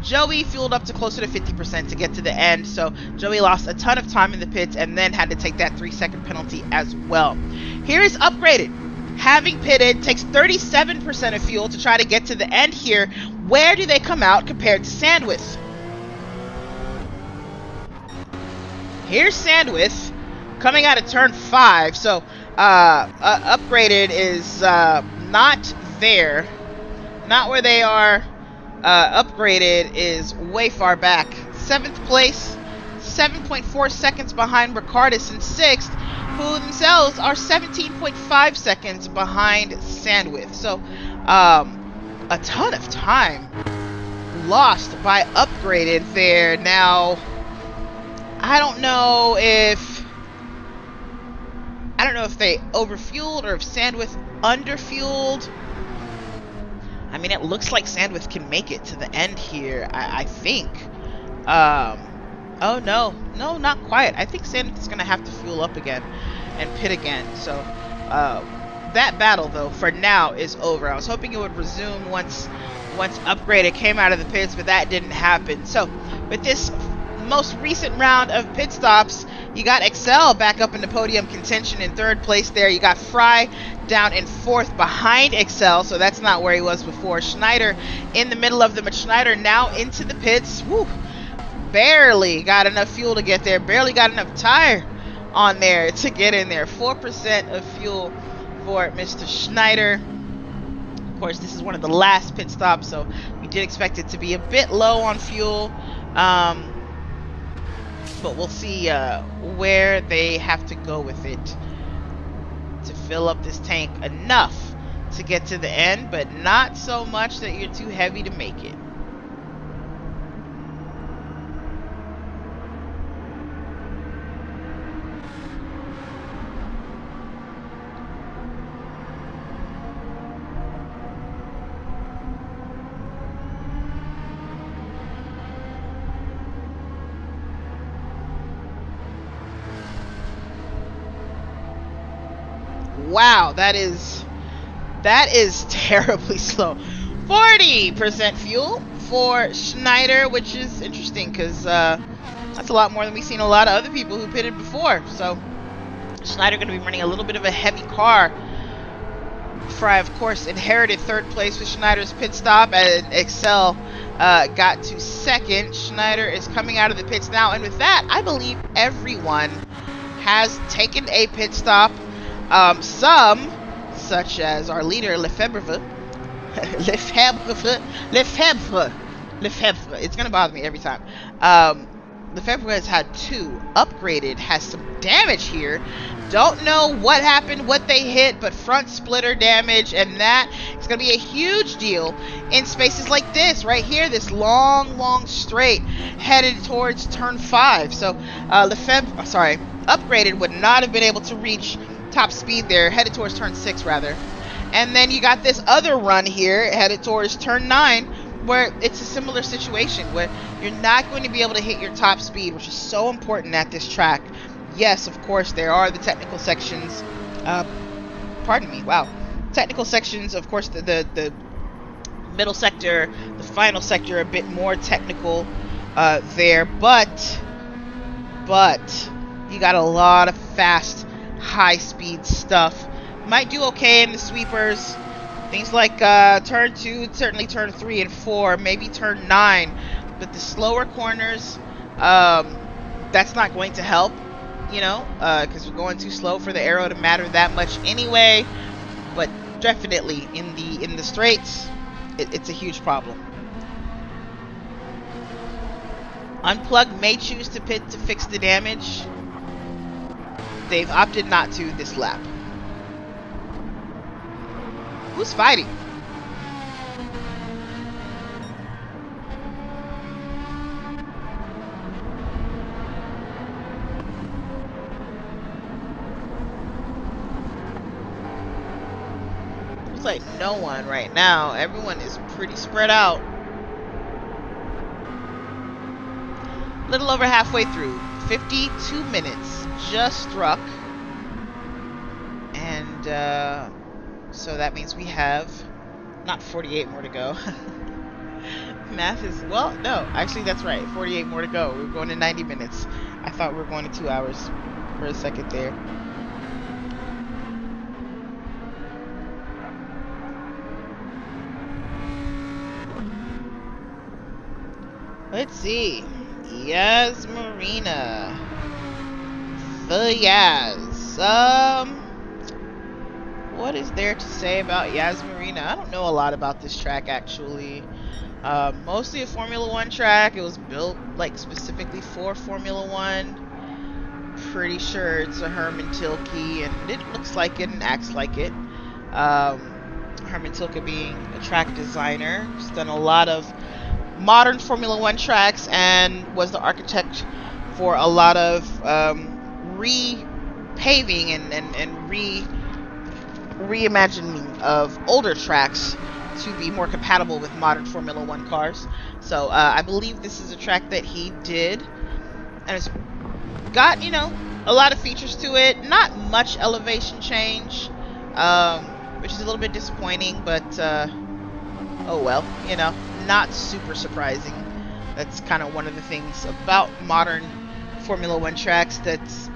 Joey fueled up to closer to 50% to get to the end, so Joey lost a ton of time in the pits and then had to take that 3-second penalty as well. Here is Upgraded. Having pitted, takes 37% of fuel to try to get to the end here. Where do they come out compared to Sandwith? Here's Sandwith coming out of turn 5, so Upgraded is not there, not where they are. Upgraded is way far back, 7th place, 7.4 seconds behind Ricardus in 6th, who themselves are 17.5 seconds behind Sandwith. So a ton of time lost by Upgraded there. Now I don't know if they overfueled or if Sandwith underfueled. I mean, it looks like Sandwith can make it to the end here, I think. Oh, no, not quite. I think Sandwith is going to have to fuel up again and pit again. So, that battle, though, for now is over. I was hoping it would resume once Upgraded came out of the pits, but that didn't happen. So, with this most recent round of pit stops, you got Excel back up in the podium contention in 3rd place there. You got Fry down in 4th behind Excel, so that's not where he was before. Schneider in the middle of them, but Schneider now into the pits. Woo! Barely got enough fuel to get there, barely got enough tire on there to get in there. 4% of fuel for Mr. Schneider. Of course, this is one of the last pit stops, so we did expect it to be a bit low on fuel. But we'll see where they have to go with it to fill up this tank enough to get to the end, but not so much that you're too heavy to make it. Wow, that is terribly slow. 40% fuel for Schneider, which is interesting because that's a lot more than we've seen a lot of other people who pitted before. So Schneider going to be running a little bit of a heavy car. Fry, of course, inherited 3rd place with Schneider's pit stop, and Excel got to 2nd. Schneider is coming out of the pits now, and with that, I believe everyone has taken a pit stop. Some, such as our leader, Lefebvre. It's going to bother me every time. Lefebvre has had 2. Upgraded has some damage here. Don't know what happened, what they hit, but front splitter damage, and that is going to be a huge deal in spaces like this, right here, this long straight headed towards turn 5. So, Upgraded would not have been able to reach top speed there, headed towards turn 6 rather. And then you got this other run here headed towards turn 9 where it's a similar situation where you're not going to be able to hit your top speed, which is so important at this track. Yes, of course, there are the technical sections. Technical sections, of course, the middle sector, the final sector, a bit more technical there, but you got a lot of fast, high-speed stuff. Might do okay in the sweepers. Things like turn 2, certainly turn 3 and 4, maybe turn 9. But the slower corners, that's not going to help, you know, because we're going too slow for the aero to matter that much anyway. But definitely in the straights, it's a huge problem. Unplug may choose to pit to fix the damage. they've opted not to this lap. Who's fighting? Looks like no one right now. Everyone is pretty spread out. Little over halfway through. 52 minutes just struck. And so that means we have not 48 more to go. Math is, well, no, actually that's right. 48 more to go. We're going to 90 minutes. I thought we were going to 2 hours for a second there. Let's see. Yas Marina. The Yas. What is there to say about Yas Marina? I don't know a lot about this track actually. Mostly a Formula One track. It was built like specifically for Formula One. Pretty sure it's a Herman Tilke, and it looks like it and acts like it. Herman Tilke being a track designer, he's done a lot of modern Formula One tracks and was the architect for a lot of repaving and reimagining of older tracks to be more compatible with modern Formula One cars. So I believe this is a track that he did, and it's got, you know, a lot of features to it. Not much elevation change, which is a little bit disappointing, but oh well, you know, not super surprising. That's kind of one of the things about modern Formula One tracks that's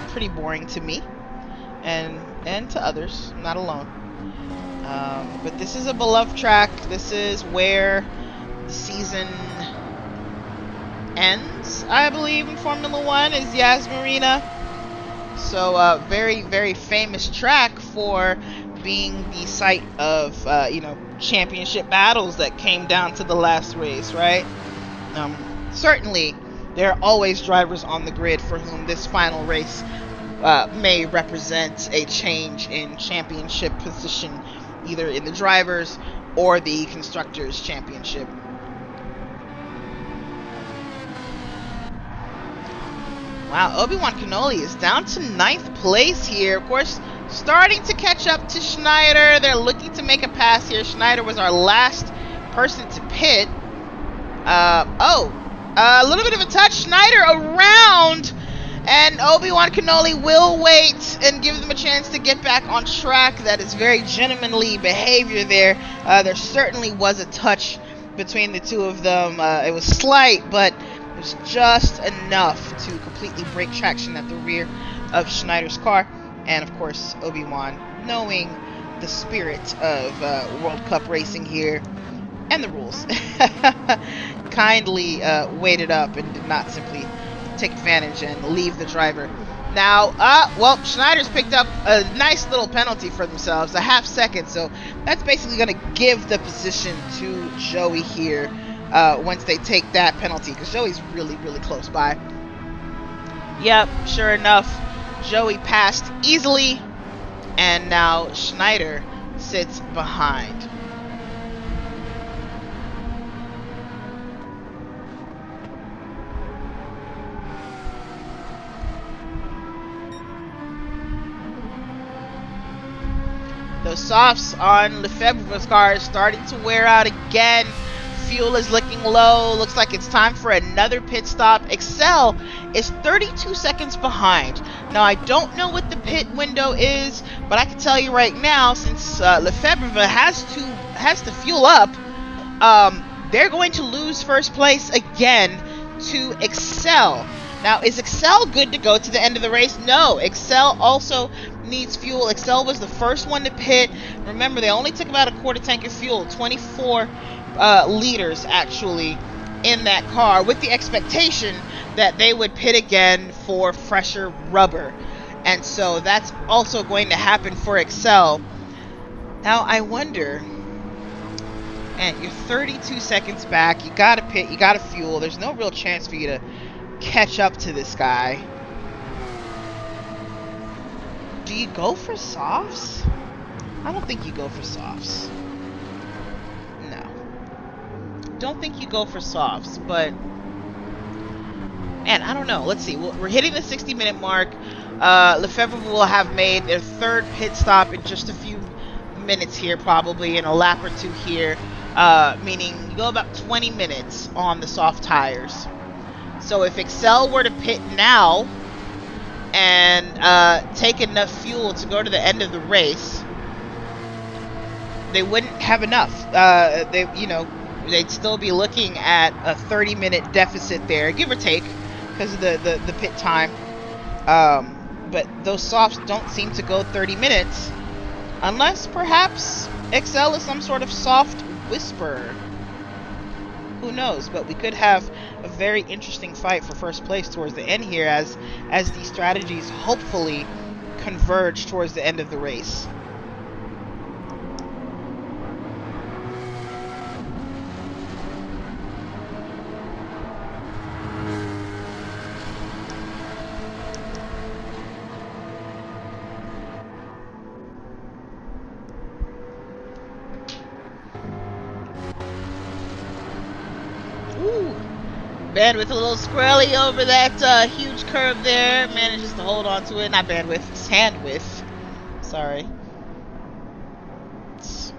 pretty boring to me and to others, not alone. But this is a beloved track. This is where the season ends, I believe, in Formula One, is Yas Marina. So very, very famous track for being the site of you know, championship battles that came down to the last race, right? Certainly there are always drivers on the grid for whom this final race may represent a change in championship position, either in the drivers or the constructors championship. Wow, Obi-Wan Kenoly is down to 9th place here. Of course, starting to catch up to Schneider. They're looking to make a pass here. Schneider was our last person to pit. A little bit of a touch. Schneider around, and Obi-Wan Kenoly will wait and give them a chance to get back on track. That is very gentlemanly behavior there. There certainly was a touch between the two of them. It was slight, but it was just enough to completely break traction at the rear of Schneider's car. And of course, Obi-Wan, knowing the spirit of World Cup racing here and the rules, kindly waited up and did not simply take advantage and leave the driver. Now, well, Schneider's picked up a nice little penalty for themselves, a half second, so that's basically going to give the position to Joey here once they take that penalty, because Joey's really, really close by. Yep, sure enough, Joey passed easily, and now Schneider sits behind. Those softs on Lefebvre's car are starting to wear out again. Fuel is looking low. Looks like it's time for another pit stop. Excel is 32 seconds behind. Now, I don't know what the pit window is, but I can tell you right now, since Lefebvre has to fuel up, they're going to lose first place again to Excel. Now, is Excel good to go to the end of the race? No. Excel also needs fuel. Excel was the first one to pit. Remember, they only took about a quarter tank of fuel, 24 liters actually in that car, with the expectation that they would pit again for fresher rubber. And so that's also going to happen for Excel. Now, I wonder, and you're 32 seconds back, you gotta pit, you gotta fuel, there's no real chance for you to catch up to this guy. Do you go for softs? I don't think you go for softs. No. Don't think you go for softs, but... Man, I don't know. Let's see. We're hitting the 60-minute mark. Lefebvre will have made their third pit stop in just a few minutes here, probably, in a lap or two here. Meaning you go about 20 minutes on the soft tires. So if Excel were to pit now and take enough fuel to go to the end of the race, they wouldn't have enough. They'd still be looking at a 30-minute deficit there, give or take, because of the pit time. But those softs don't seem to go 30 minutes, unless perhaps Excel is some sort of soft whisper. Who knows? But we could have a very interesting fight for first place towards the end here, as these strategies hopefully converge towards the end of the race. Bandwidth a little squirrely over that huge curve there. Manages to hold on to it. Not bandwidth, sandwidth. Sorry. It's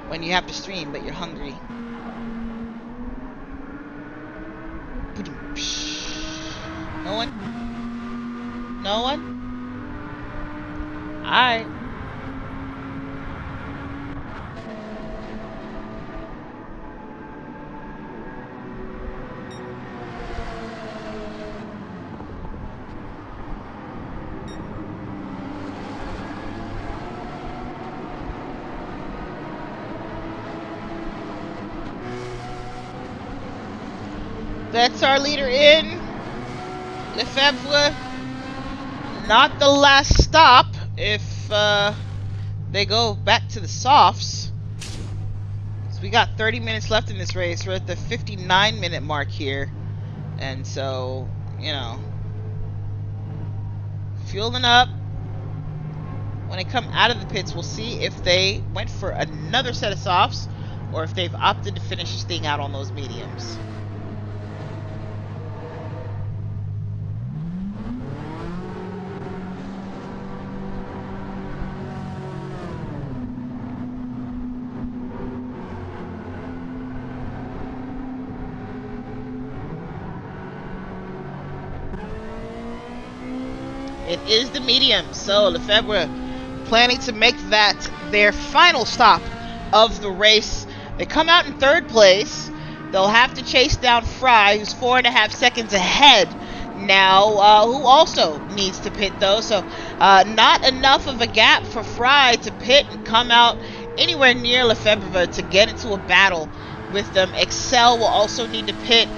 when you have to stream but you're hungry. No one? No one? Alright. That's our leader in. Lefebvre, not the last stop if they go back to the softs. So we got 30 minutes left in this race. We're at the 59-minute mark here. And so, fueling up. When they come out of the pits, we'll see if they went for another set of softs or if they've opted to finish this thing out on those mediums. It is the medium, so Lefebvre planning to make that their final stop of the race. They come out in third place. They'll have to chase down Fry, who's 4.5 seconds ahead now, who also needs to pit though. So not enough of a gap for Fry to pit and come out anywhere near Lefebvre to get into a battle with them. Excel will also need to pit.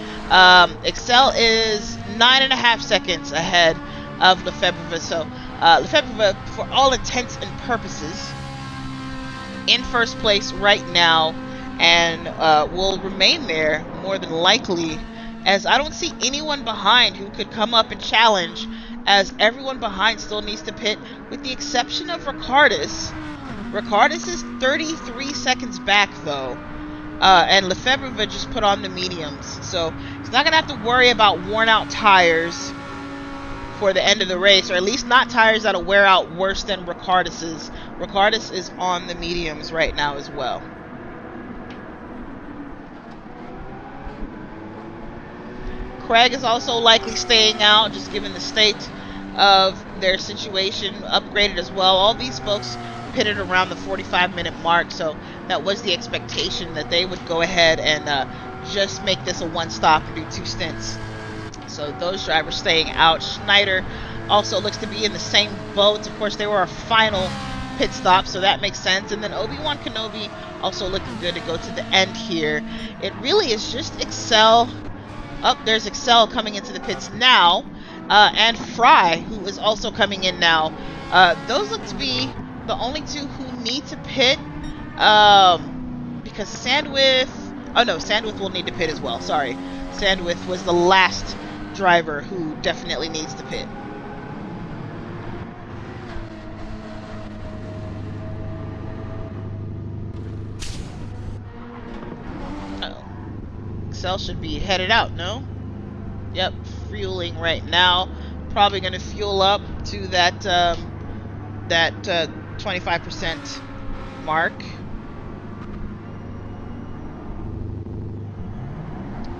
Excel is 9.5 seconds ahead of Lefebvre, so Lefebvre, for all intents and purposes, in first place right now, and will remain there more than likely, as I don't see anyone behind who could come up and challenge, as everyone behind still needs to pit, with the exception of Ricardus. Ricardus is 33 seconds back though, and Lefebvre just put on the mediums, so he's not gonna have to worry about worn out tires for the end of the race, or at least not tires that'll wear out worse than Ricardus's. Ricardus is on the mediums right now as well. Craig is also likely staying out, just given the state of their situation. Upgraded as well. All these folks pitted around the 45-minute mark, so that was the expectation that they would go ahead and just make this a one stop and do 2 stints. So those drivers staying out. Schneider also looks to be in the same boat. Of course, they were our final pit stop, so that makes sense. And then Obi-Wan Kenobi also looking good to go to the end here. It really is just Excel. Oh, there's Excel coming into the pits now. And Fry, who is also coming in now. Those look to be the only two who need to pit. Because Sandwith... Oh no, Sandwith will need to pit as well. Sorry. Sandwith was the last driver who definitely needs to pit. Excel should be headed out, no? Yep, fueling right now. Probably going to fuel up to that 25% mark.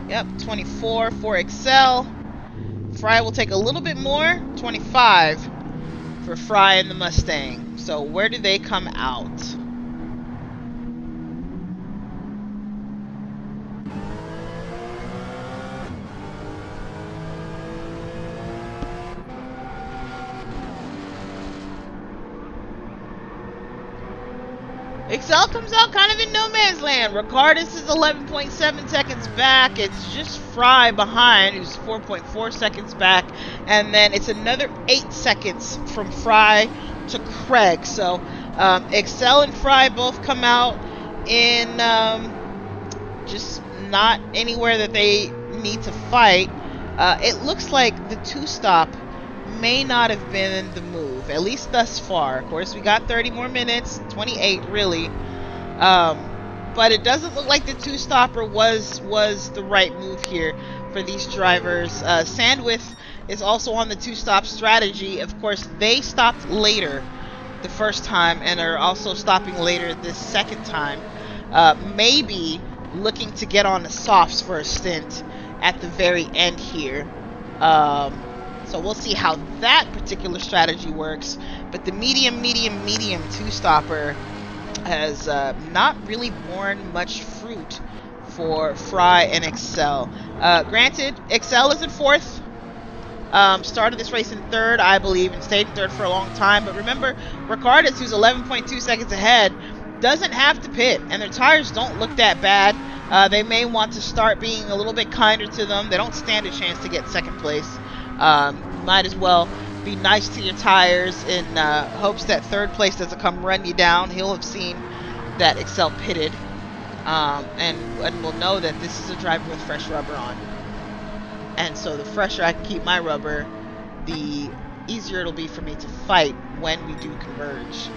Yep, 24 for Excel. Fry will take a little bit more, 25 for Fry and the Mustang. So where do they come out? Excel comes out kind of in no man's land. Regardless is 11.7 seconds back. It's just Fry behind, who's 4.4 seconds back. And then it's another 8 seconds from Fry to Craig. So Excel and Fry both come out in just not anywhere that they need to fight. It looks like the two-stop may not have been the move, at least thus far. Of course, we got 30 more minutes, 28 really, but it doesn't look like the two-stopper was the right move here for these drivers. Sandwith is also on the two-stop strategy. Of course, they stopped later the first time and are also stopping later this second time, maybe looking to get on the softs for a stint at the very end here. So we'll see how that particular strategy works. But the medium two-stopper has not really borne much fruit for Fry and Excel. Granted, Excel is in fourth. Started this race in third, I believe, and stayed in third for a long time. But remember, Ricardis, who's 11.2 seconds ahead, doesn't have to pit, and their tires don't look that bad. They may want to start being a little bit kinder to them. They don't stand a chance to get second place. Might as well be nice to your tires in hopes that third place doesn't come run you down. He'll have seen that Excel pitted, and will know that this is a driver with fresh rubber on. And so the fresher I can keep my rubber, the easier it'll be for me to fight when we do converge,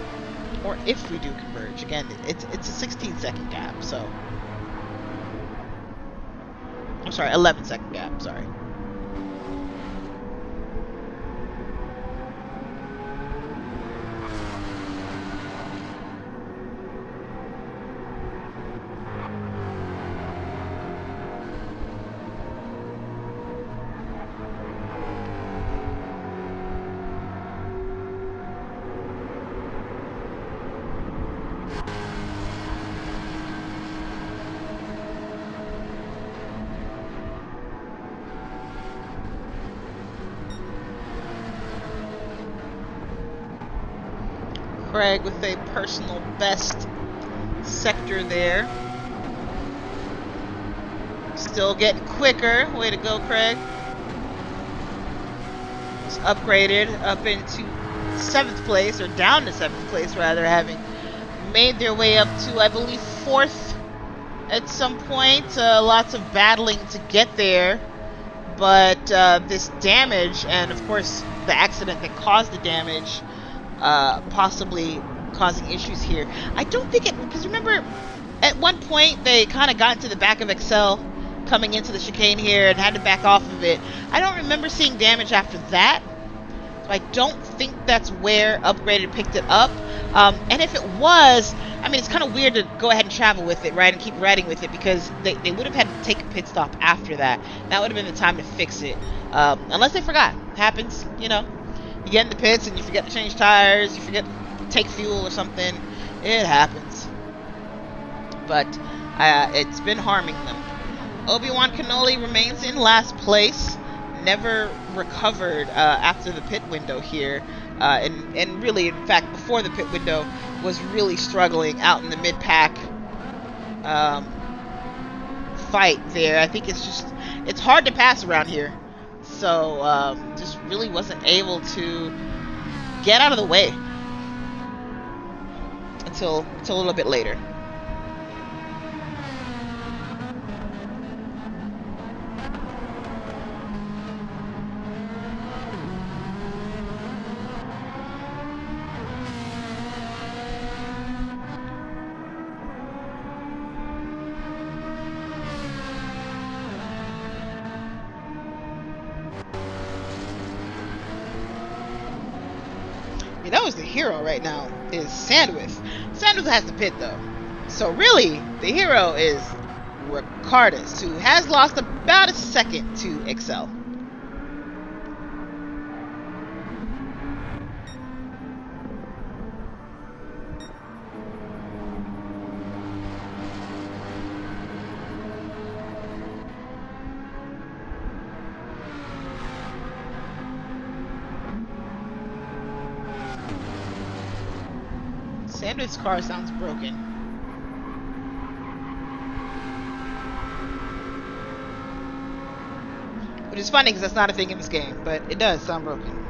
or if we do converge. Again, it's a 16-second gap, so I'm sorry, 11-second gap. Sorry. Craig with a personal best sector there. Still getting quicker. Way to go, Craig. It's upgraded up into 7th place, or down to 7th place rather, having made their way up to, I believe, 4th at some point. Lots of battling to get there, but this damage, and of course the accident that caused the damage, possibly causing issues here. I don't think it, because remember at one point they kind of got into the back of Excel coming into the chicane here and had to back off of it. I don't remember seeing damage after that, so I don't think that's where Upgraded picked it up. And if it was, I mean, it's kind of weird to go ahead and travel with it, right, and keep riding with it, because they would have had to take a pit stop after that. That would have been the time to fix it, unless they forgot. Happens, you know. You get in the pits and you forget to change tires, you forget to take fuel or something. It happens. But it's been harming them. Obi-Wan Kenoly remains in last place. Never recovered after the pit window here. And really, in fact, before the pit window, was really struggling out in the mid-pack fight there. I think it's hard to pass around here. So just really wasn't able to get out of the way until a little bit later. He knows the hero right now is Sandwith. Sandwith has to pit though. So really, the hero is Ricardus, who has lost about a second to Excel. Sandwith's car sounds broken. Which is funny because that's not a thing in this game, but it does sound broken.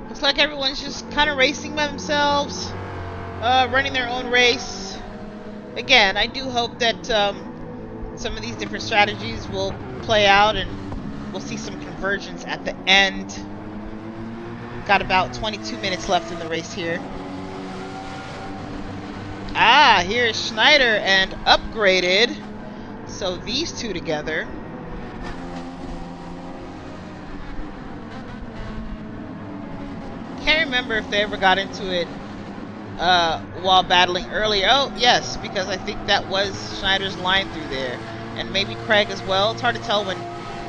Looks like everyone's just kind of racing by themselves, running their own race. Again, I do hope that some of these different strategies will play out and we'll see some convergence at the end. Got about 22 minutes left in the race here. Ah, here's Schneider and Upgraded. So these two together. Can't remember if they ever got into it while battling earlier. Oh, yes, because I think that was Schneider's line through there. And maybe Craig as well. It's hard to tell when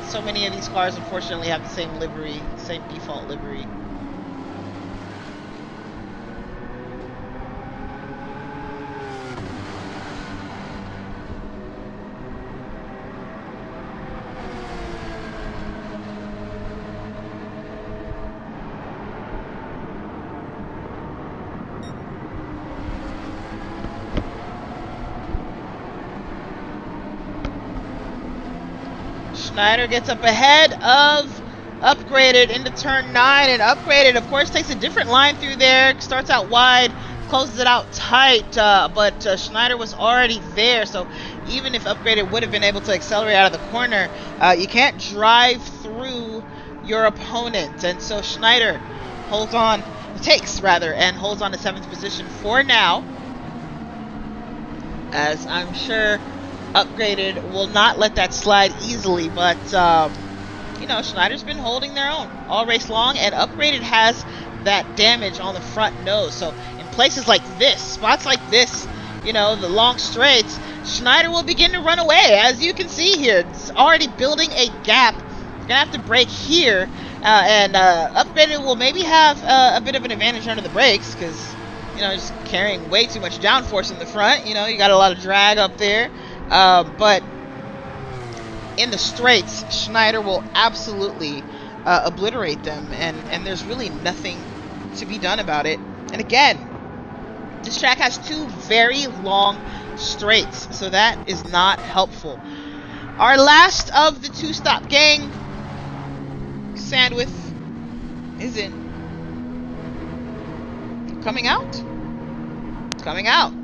so many of these cars unfortunately have the same livery, same default livery. Schneider gets up ahead of Upgraded into turn 9, and Upgraded, of course, takes a different line through there. Starts out wide, closes it out tight, but Schneider was already there, so even if Upgraded would have been able to accelerate out of the corner, you can't drive through your opponent, and so Schneider takes and holds on to 7th position for now, as I'm sure Upgraded will not let that slide easily, but you know, Schneider's been holding their own all race long, and Upgraded has that damage on the front nose. So in places like this, spots like this, you know, the long straights, Schneider will begin to run away. As you can see here, it's already building a gap. You're gonna have to brake here, and Upgraded will maybe have a bit of an advantage under the brakes because, you know, just carrying way too much downforce in the front. You know, you got a lot of drag up there. But in the straights, Schneider will absolutely obliterate them, and there's really nothing to be done about it. And again, this track has 2 very long straights, so that is not helpful. Our last of the 2-stop gang, Sandwith, is in. Coming out? Coming out.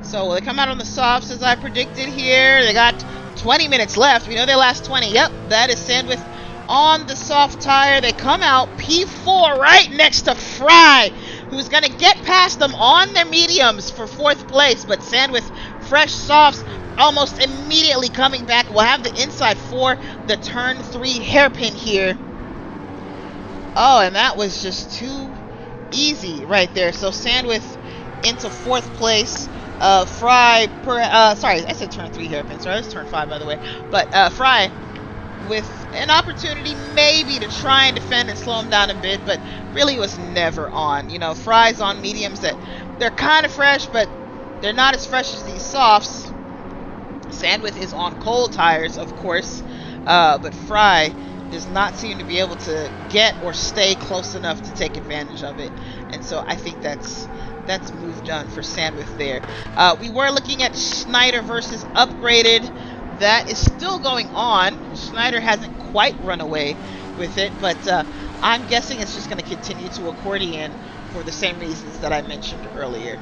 So will they come out on the softs as I predicted here? They got 20 minutes left. We know they last 20. Yep, that is Sandwith on the soft tire. They come out P4 right next to Fry, who's going to get past them on their mediums for 4th place. But Sandwith, fresh softs, almost immediately coming back. We'll have the inside for the turn 3 hairpin here. Oh, and that was just too easy right there. So Sandwith into 4th place. Fry, sorry, I said turn 3 hairpin, sorry, it's turn 5 by the way, but Fry with an opportunity maybe to try and defend and slow him down a bit, but really was never on. You know, Fry's on mediums that they're kind of fresh, but they're not as fresh as these softs. Sandwith is on cold tires, of course, but Fry does not seem to be able to get or stay close enough to take advantage of it, and so I think that's move done for Sandwith there. We were looking at Schneider versus Upgraded. That is still going on. Schneider hasn't quite run away with it, but I'm guessing it's just going to continue to accordion for the same reasons that I mentioned earlier.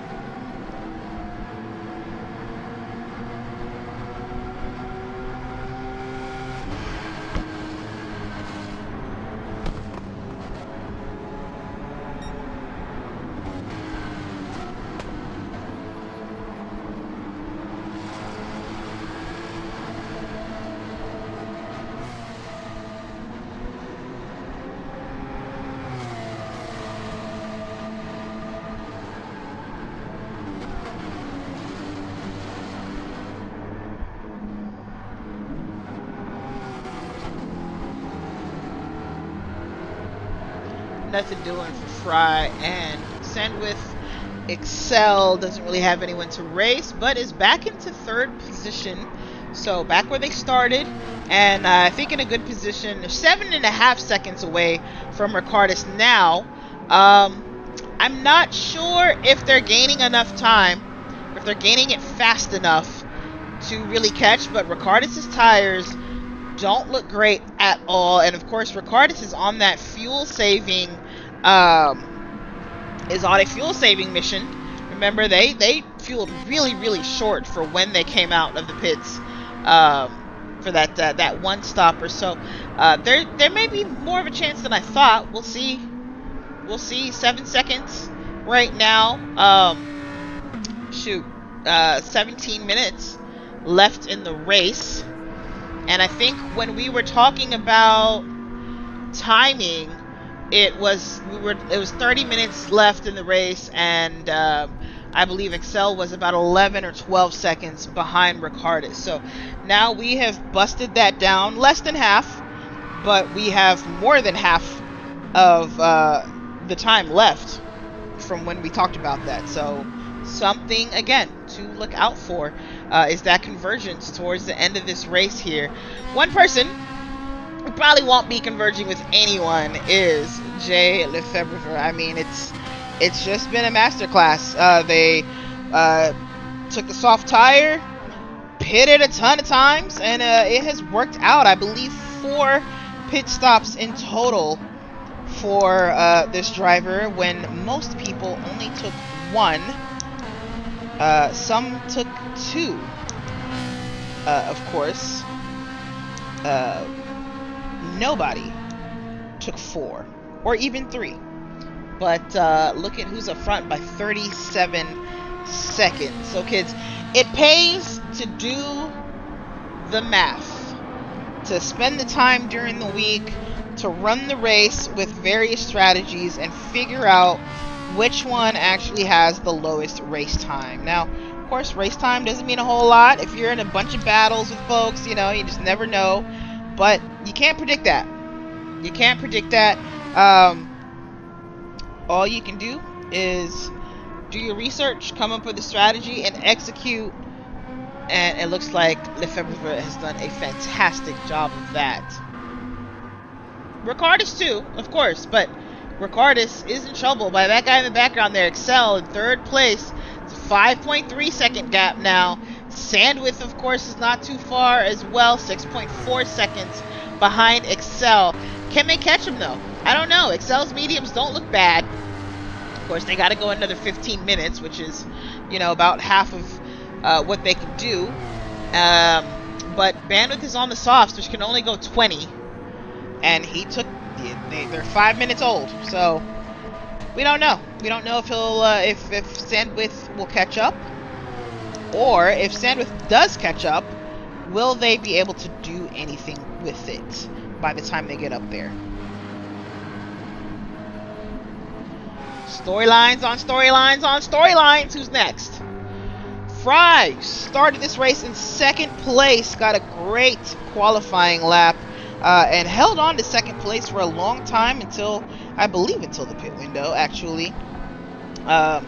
Nothing doing for Fry, and Sandwith Excel doesn't really have anyone to race, but is back into third position. So back where they started, and I think in a good position. They're 7.5 seconds away from Ricardis now. I'm not sure if they're gaining enough time, if they're gaining it fast enough to really catch, but Ricardis's tires don't look great at all. And of course, Ricardis is on that fuel saving mission. Remember, they fueled really short for when they came out of the pits for that one stop or so. There may be more of a chance than I thought. We'll see. 7 seconds right now. 17 minutes left in the race. And I think when we were talking about timing, it was 30 minutes left in the race, and I believe Excel was about 11 or 12 seconds behind Ricardis. So now we have busted that down, less than half, but we have more than half of the time left from when we talked about that. So something again to look out for is that convergence towards the end of this race here. One person who probably won't be converging with anyone is Jay Lefebvre. I mean, it's just been a masterclass. They took the soft tire, pitted a ton of times, and it has worked out. I believe 4 pit stops in total for this driver, when most people only took 1. Some took 2, of course. Nobody took 4 or even 3. But look at who's up front by 37 seconds. So kids, it pays to do the math, to spend the time during the week to run the race with various strategies and figure out which one actually has the lowest race time. Now, of course, race time doesn't mean a whole lot. If you're in a bunch of battles with folks, you just never know. But you can't predict that. You can't predict that. All you can do is do your research, come up with a strategy, and execute. And it looks like Lefebvre has done a fantastic job of that. Ricardis too, of course, but Ricardis is in trouble by that guy in the background there. Excel in third place. It's a 5.3 second gap now. Sandwith, of course, is not too far as well. 6.4 seconds behind Excel. Can they catch him though? I don't know. Excel's mediums don't look bad. Of course, they got to go another 15 minutes, which is, about half of what they can do. But Bandwidth is on the softs, which can only go 20. And they're 5 minutes old, so we don't know. We don't know if if Sandwith will catch up, or if Sandwith does catch up, will they be able to do anything with it by the time they get up there? Storylines on storylines on storylines. Who's next? Fry started this race in second place, got a great qualifying lap. And held on to second place for a long time until the pit window, actually. Not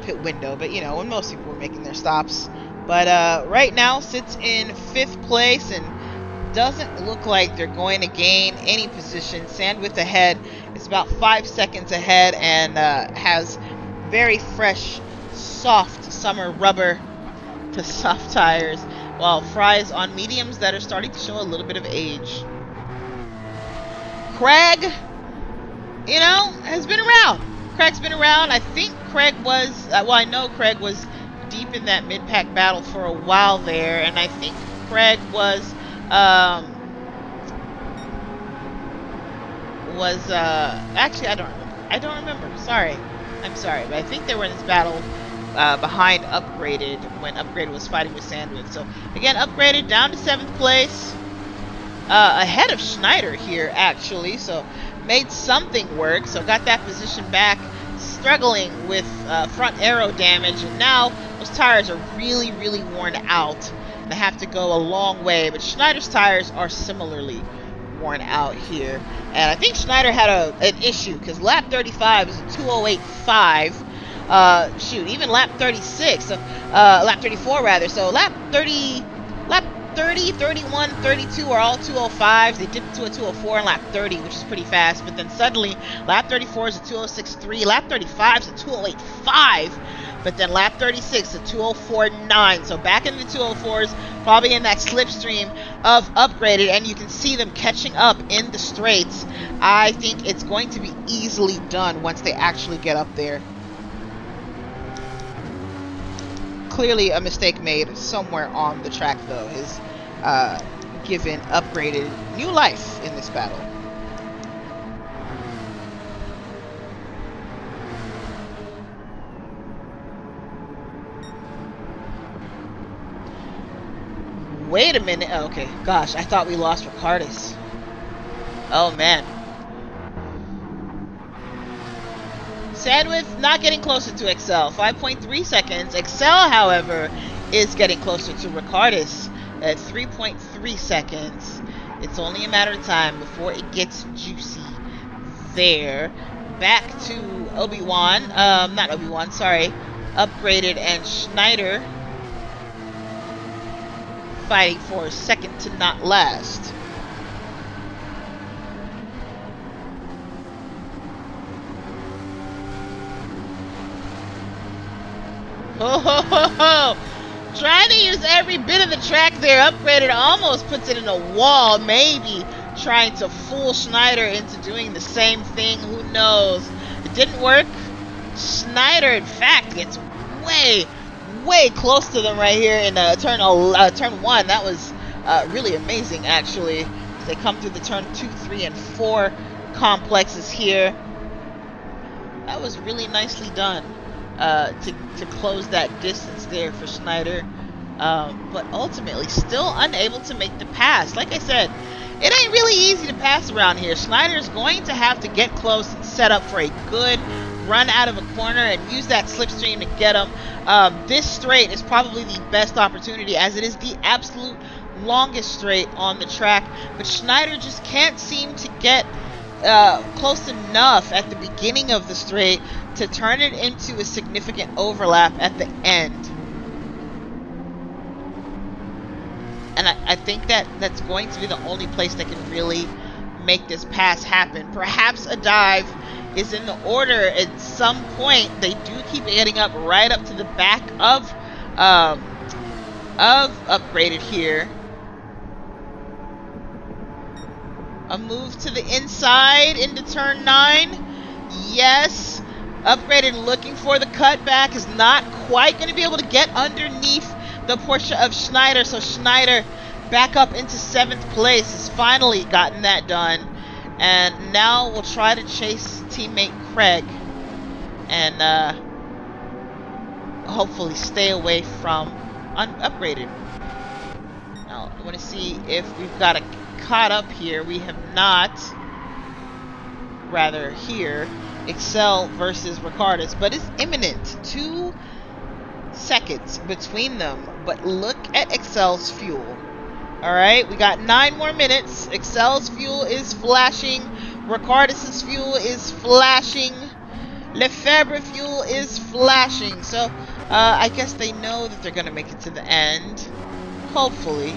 pit window, but when most people were making their stops. But right now sits in fifth place and doesn't look like they're going to gain any position. Sandwith ahead is about 5 seconds ahead and has very fresh, soft summer rubber to soft tires, while Fry's on mediums that are starting to show a little bit of age. Craig you know, has been around. Craig's been around. I think Craig was, well, I know Craig was deep in that mid-pack battle for a while there, and I think Craig was actually, I don't remember. Sorry. I'm sorry, but I think they were in this battle behind Upgraded when Upgraded was fighting with Sandwich. So again, Upgraded down to 7th place, ahead of Schneider here actually. So made something work. So got that position back, struggling with front aero damage, and now those tires are really, really worn out. They have to go a long way, but Schneider's tires are similarly worn out here. And I think Schneider had an issue because lap 35 is a 2:08.5. Shoot, even lap 36, lap 34 rather. So lap 30, 31, 32 are all 2:05s. They dipped to a 2:04 in lap 30, which is pretty fast. But then suddenly, lap 34 is a 2:06.3. Lap 35 is a 2:08.5. But then lap 36 is a 2:04.9. So back in the 2:04s, probably in that slipstream of Upgraded, and you can see them catching up in the straights. I think it's going to be easily done once they actually get up there. Clearly a mistake made somewhere on the track, though, has given Upgraded new life in this battle. Wait a minute. Oh, okay. Gosh, I thought we lost Ricardus. Oh, man. Sandwich not getting closer to Excel. 5.3 seconds. Excel, however, is getting closer to Ricardus at 3.3 seconds. It's only a matter of time before it gets juicy there. Back to Obi-Wan. Not Obi-Wan, sorry. Upgraded and Schneider fighting for a second to not last. Ho ho ho ho! Trying to use every bit of the track there. Upgraded almost puts it in a wall. Maybe trying to fool Schneider into doing the same thing. Who knows? It didn't work. Schneider, in fact, gets way close to them right here in turn 1. That was really amazing, actually. They come through the turn 2, 3, and 4 complexes here. That was really nicely done to close that distance there for Schneider. But ultimately, still unable to make the pass. Like I said, it ain't really easy to pass around here. Schneider's going to have to get close and set up for a good run out of a corner and use that slipstream to get him. This straight is probably the best opportunity, as it is the absolute longest straight on the track, but Schneider just can't seem to get close enough at the beginning of the straight to turn it into a significant overlap at the end. And I think that's going to be the only place that can really make this pass happen. Perhaps a dive is in the order at some point. They do keep getting up right up to the back of Upgraded here. A move to the inside into turn 9. Yes. Upgraded looking for the cutback, is not quite going to be able to get underneath the Porsche of Schneider. So Schneider back up into 7th place, has finally gotten that done. And now we'll try to chase teammate Craig and hopefully stay away from Upgraded. Now I want to see if we've got a caught up here. We have not. Rather here, Excel versus Ricardus, but it's imminent. 2 seconds between them. But look at Excel's fuel. Alright, we got 9 more minutes. Excel's fuel is flashing. Ricardus's fuel is flashing. Lefebvre fuel is flashing. So, I guess they know that they're going to make it to the end. Hopefully,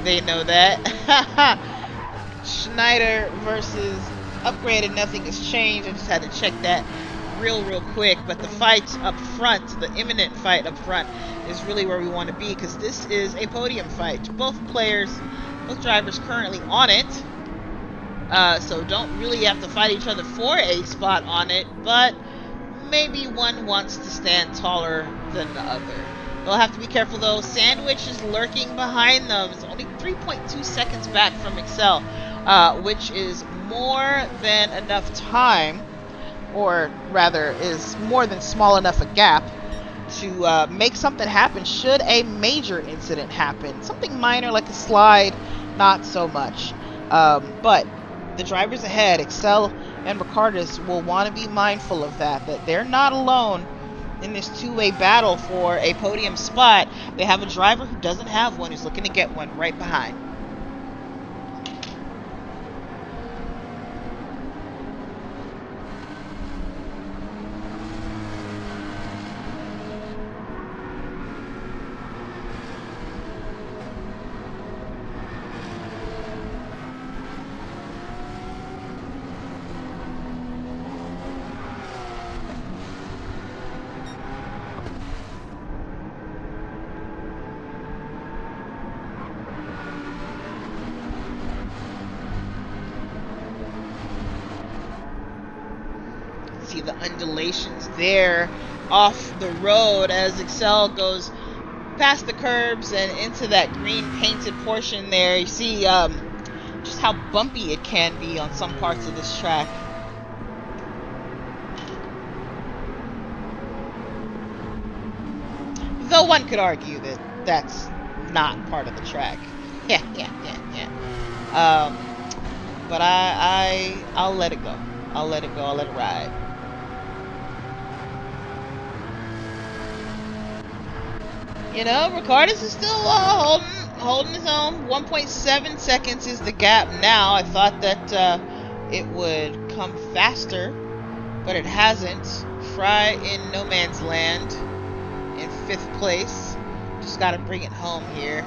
they know that. Schneider versus Upgraded, nothing has changed. I just had to check that real quick. But the fight up front, the imminent fight up front, is really where we want to be, because this is a podium fight. Both drivers currently on it. So don't really have to fight each other for a spot on it, but maybe one wants to stand taller than the other. They'll have to be careful though. Sandwich is lurking behind them. It's only 3.2 seconds back from Excel, which is more than enough time, or rather is more than small enough a gap to make something happen should a major incident happen. Something minor like a slide, not so much. But the drivers ahead, Excel and Ricardus, will want to be mindful of that they're not alone in this two-way battle for a podium spot. They have a driver who doesn't have one, who's looking to get one right behind. See the undulations there off the road as Excel goes past the curbs and into that green painted portion there. You see just how bumpy it can be on some parts of this track. Though one could argue that that's not part of the track. Yeah. But I'll let it go. I'll let it go. I'll let it ride. You know, Ricardus is still holding his own. 1.7 seconds is the gap now. I thought that it would come faster, but it hasn't. Fry in no man's land in 5th place. Just got to bring it home here.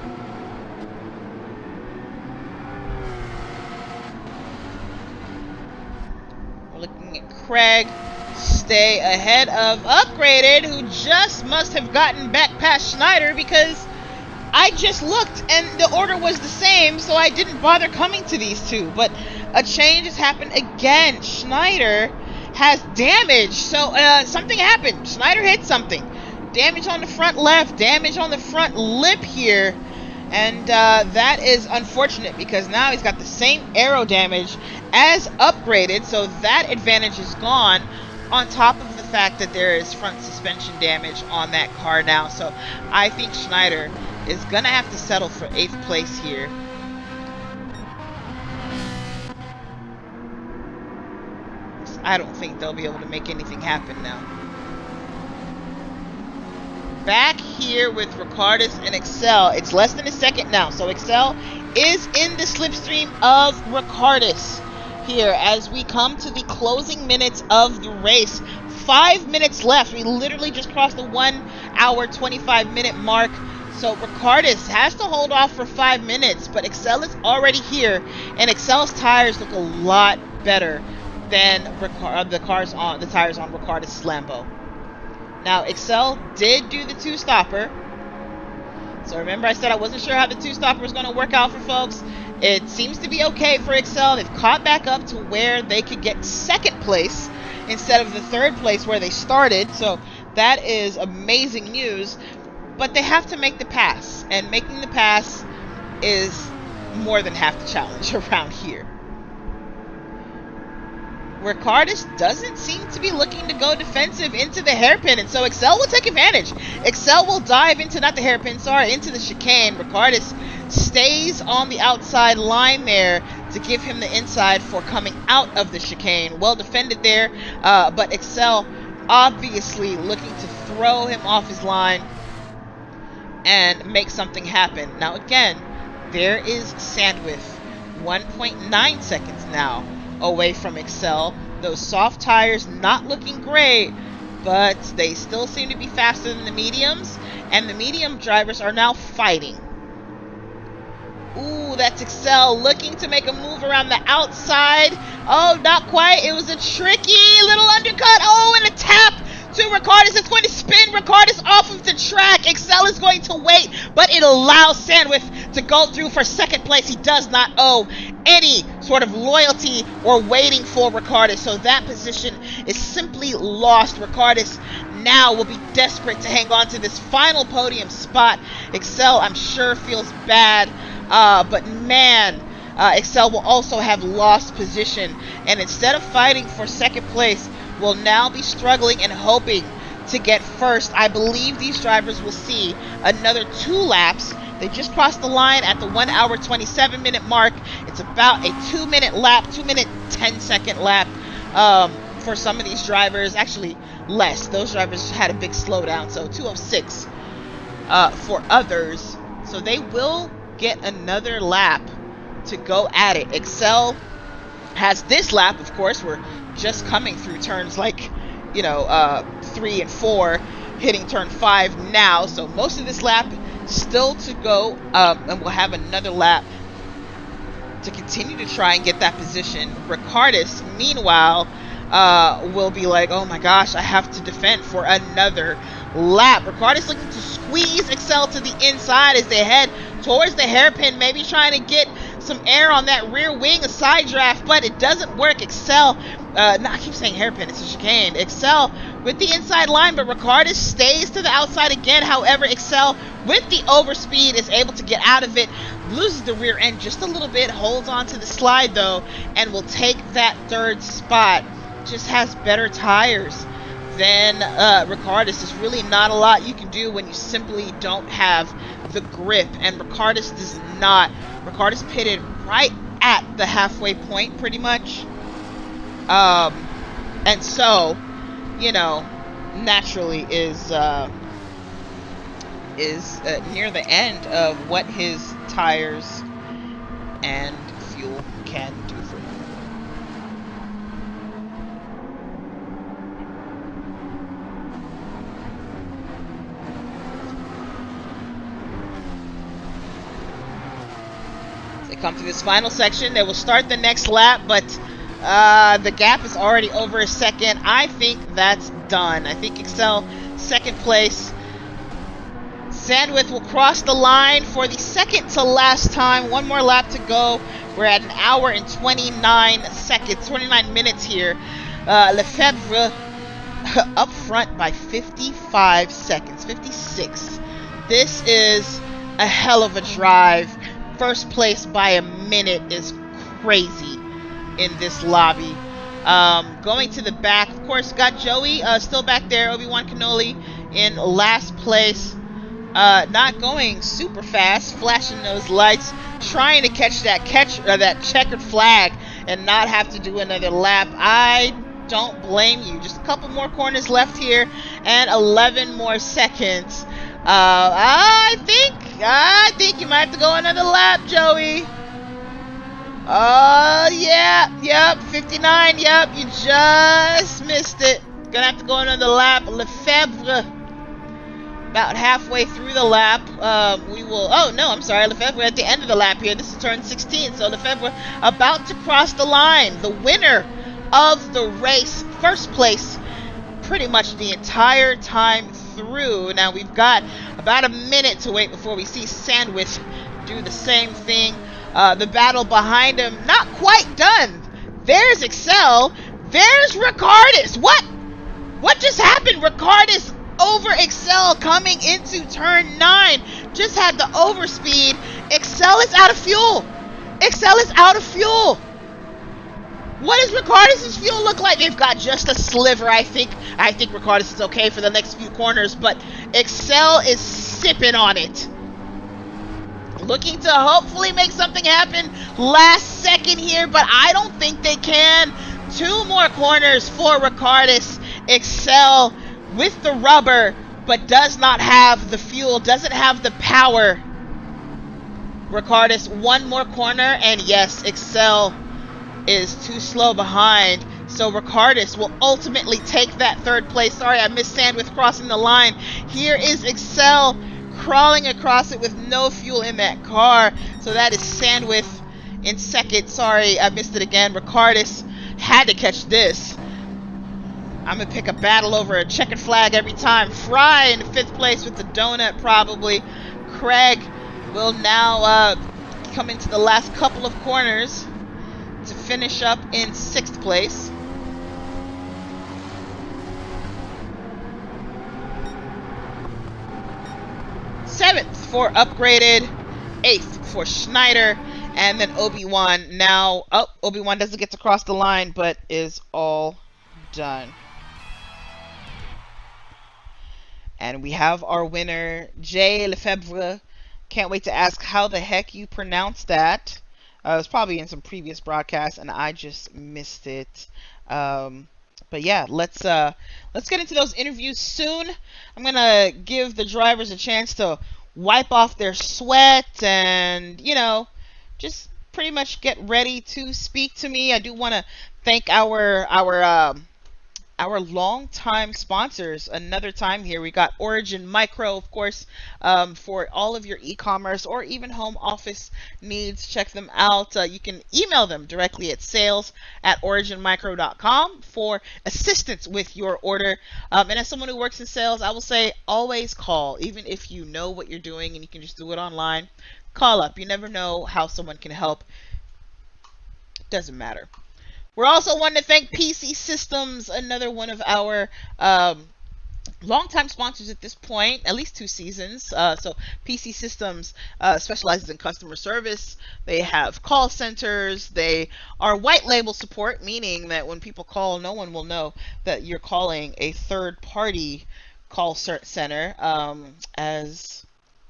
We're looking at Craig. Stay ahead of Upgraded, who just must have gotten back past Schneider, because I just looked and the order was the same, so I didn't bother coming to these two. But a change has happened again. Schneider has damage, so something happened. Schneider hit something. Damage on the front left, damage on the front lip here, and that is unfortunate because now he's got the same aero damage as Upgraded, so that advantage is gone, on top of the fact that there is front suspension damage on that car now. So I think Schneider is going to have to settle for 8th place here. I don't think they'll be able to make anything happen now. Back here with Ricardus and Excel. It's less than a second now. So Excel is in the slipstream of Ricardus here as we come to the closing minutes of the race. 5 minutes left. We literally just crossed the 1 hour 25 minute mark. So Ricardus has to hold off for 5 minutes, but Excel is already here, and Excel's tires look a lot better than the tires on Ricardus' Lambo. Now Excel did do the 2-stopper. So remember I said I wasn't sure how the 2-stopper was going to work out for folks. It seems to be okay for Excel. They've caught back up to where they could get 2nd place instead of the 3rd place where they started. So that is amazing news. But they have to make the pass. And making the pass is more than half the challenge around here. Ricardus doesn't seem to be looking to go defensive into the hairpin, and so Excel will take advantage. Excel will dive into, not the hairpin, sorry, into the chicane. Ricardus stays on the outside line there to give him the inside for coming out of the chicane. Well defended there, but Excel obviously looking to throw him off his line and make something happen. Now again, there is Sandwith, 1.9 seconds now away from Excel. Those soft tires not looking great, but they still seem to be faster than the mediums, and the medium drivers are now fighting. Ooh, that's Excel looking to make a move around the outside. Oh, not quite. It was a tricky little undercut. Oh, and a tap to Ricardus. It's going to spin Ricardus off of the track. Excel is going to wait, but it allows Sandwith to go through for second place. He does not owe any sort of loyalty or waiting for Ricardis. So that position is simply lost. Ricardis now will be desperate to hang on to this final podium spot. Excel, I'm sure, feels bad, but man, Excel will also have lost position, and instead of fighting for second place, will now be struggling and hoping to get first. I believe these drivers will see another 2 laps. They just crossed the line at the 1 hour 27 minute mark. It's about a 2 minute lap, 2 minute 10 second lap for some of these drivers. Actually less. Those drivers had a big slowdown, so 2:06 for others. So they will get another lap to go at it. Excel has this lap, of course. We're just coming through turns like, 3 and 4, hitting turn 5 now. So most of this lap still to go, and we'll have another lap to continue to try and get that position. Ricardis, meanwhile, will be like, oh my gosh, I have to defend for another lap. Ricardis looking to squeeze Excel to the inside as they head towards the hairpin, maybe trying to get some air on that rear wing, a side draft, but it doesn't work. Excel, I keep saying hairpin, it's a chicane. Excel with the inside line, but Ricardis stays to the outside again. However, Excel with the overspeed is able to get out of it, loses the rear end just a little bit, holds on to the slide though, and will take that 3rd spot. Just has better tires than Ricardis. There's really not a lot you can do when you simply don't have the grip, and Ricardis does not. Ricardis pitted right at the halfway point pretty much, and so naturally is near the end of what his tires and fuel can do for him. Come through this final section. They will start the next lap, but the gap is already over a second. I think that's done. I think Excel second place. Sandwith will cross the line for the second to last time. One more lap to go. We're at 1 hour and 29 seconds, 29 minutes here. Lefebvre up front by 55 seconds, 56. This is a hell of a drive. First place by a minute is crazy in this lobby. Going to the back, of course, got Joey still back there. Obi-Wan Kenobi in last place. Not going super fast, flashing those lights, trying to catch that checkered flag and not have to do another lap. I don't blame you. Just a couple more corners left here and 11 more seconds. I think you might have to go another lap, Joey. Yep, 59, yep, you just missed it. Gonna have to go another lap. Lefebvre, about halfway through the lap, Lefebvre at the end of the lap here. This is turn 16, so Lefebvre about to cross the line. The winner of the race, first place, pretty much the entire time through. Now we've got about a minute to wait before we see Sandwich do the same thing. The battle behind him, not quite done. There's Excel. There's Ricardis. What just happened? Ricardis over Excel coming into turn 9. Just had the overspeed. Excel is out of fuel. Excel is out of fuel. What does Ricardis' fuel look like? They've got just a sliver, I think. I think Ricardis is okay for the next few corners, but Excel is sipping on it. Looking to hopefully make something happen last second here, but I don't think they can. 2 more corners for Ricardis. Excel with the rubber, but does not have the fuel, doesn't have the power. Ricardis, 1 more corner, and yes, Excel is too slow behind, so Ricardis will ultimately take that 3rd place. Sorry, I missed Sandwith crossing the line. Here is Excel crawling across it with no fuel in that car, so that is Sandwith in 2nd. Sorry, I missed it again. Ricardis had to catch this. I'm gonna pick a battle over a checkered flag every time. Fry in 5th place with the donut, probably. Craig will now come into the last couple of corners finish up in 6th place. Seventh for Upgraded, 8th for Schneider, and then Obi-Wan now. Oh, Obi-Wan doesn't get to cross the line, but is all done. And we have our winner, Jay Lefebvre. Can't wait to ask how the heck you pronounce that. It was probably in some previous broadcasts, and I just missed it. But yeah, let's get into those interviews soon. I'm gonna give the drivers a chance to wipe off their sweat and just pretty much get ready to speak to me. I do want to thank our long-time sponsors. Another time here, we got Origin Micro, of course, for all of your e-commerce or even home office needs. Check them out. You can email them directly at sales@originmicro.com for assistance with your order. And as someone who works in sales, I will say always call, even if you know what you're doing and you can just do it online. Call up. You never know how someone can help. Doesn't matter. We're also wanting to thank PC Systems, another one of our longtime sponsors at this point, at least 2 seasons. So PC Systems specializes in customer service. They have call centers. They are white label support, meaning that when people call, no one will know that you're calling a third-party call center, as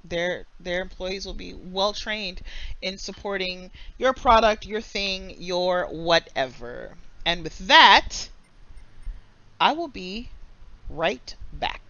their employees will be well trained in supporting your product, your thing, your whatever. And with that, I will be right back.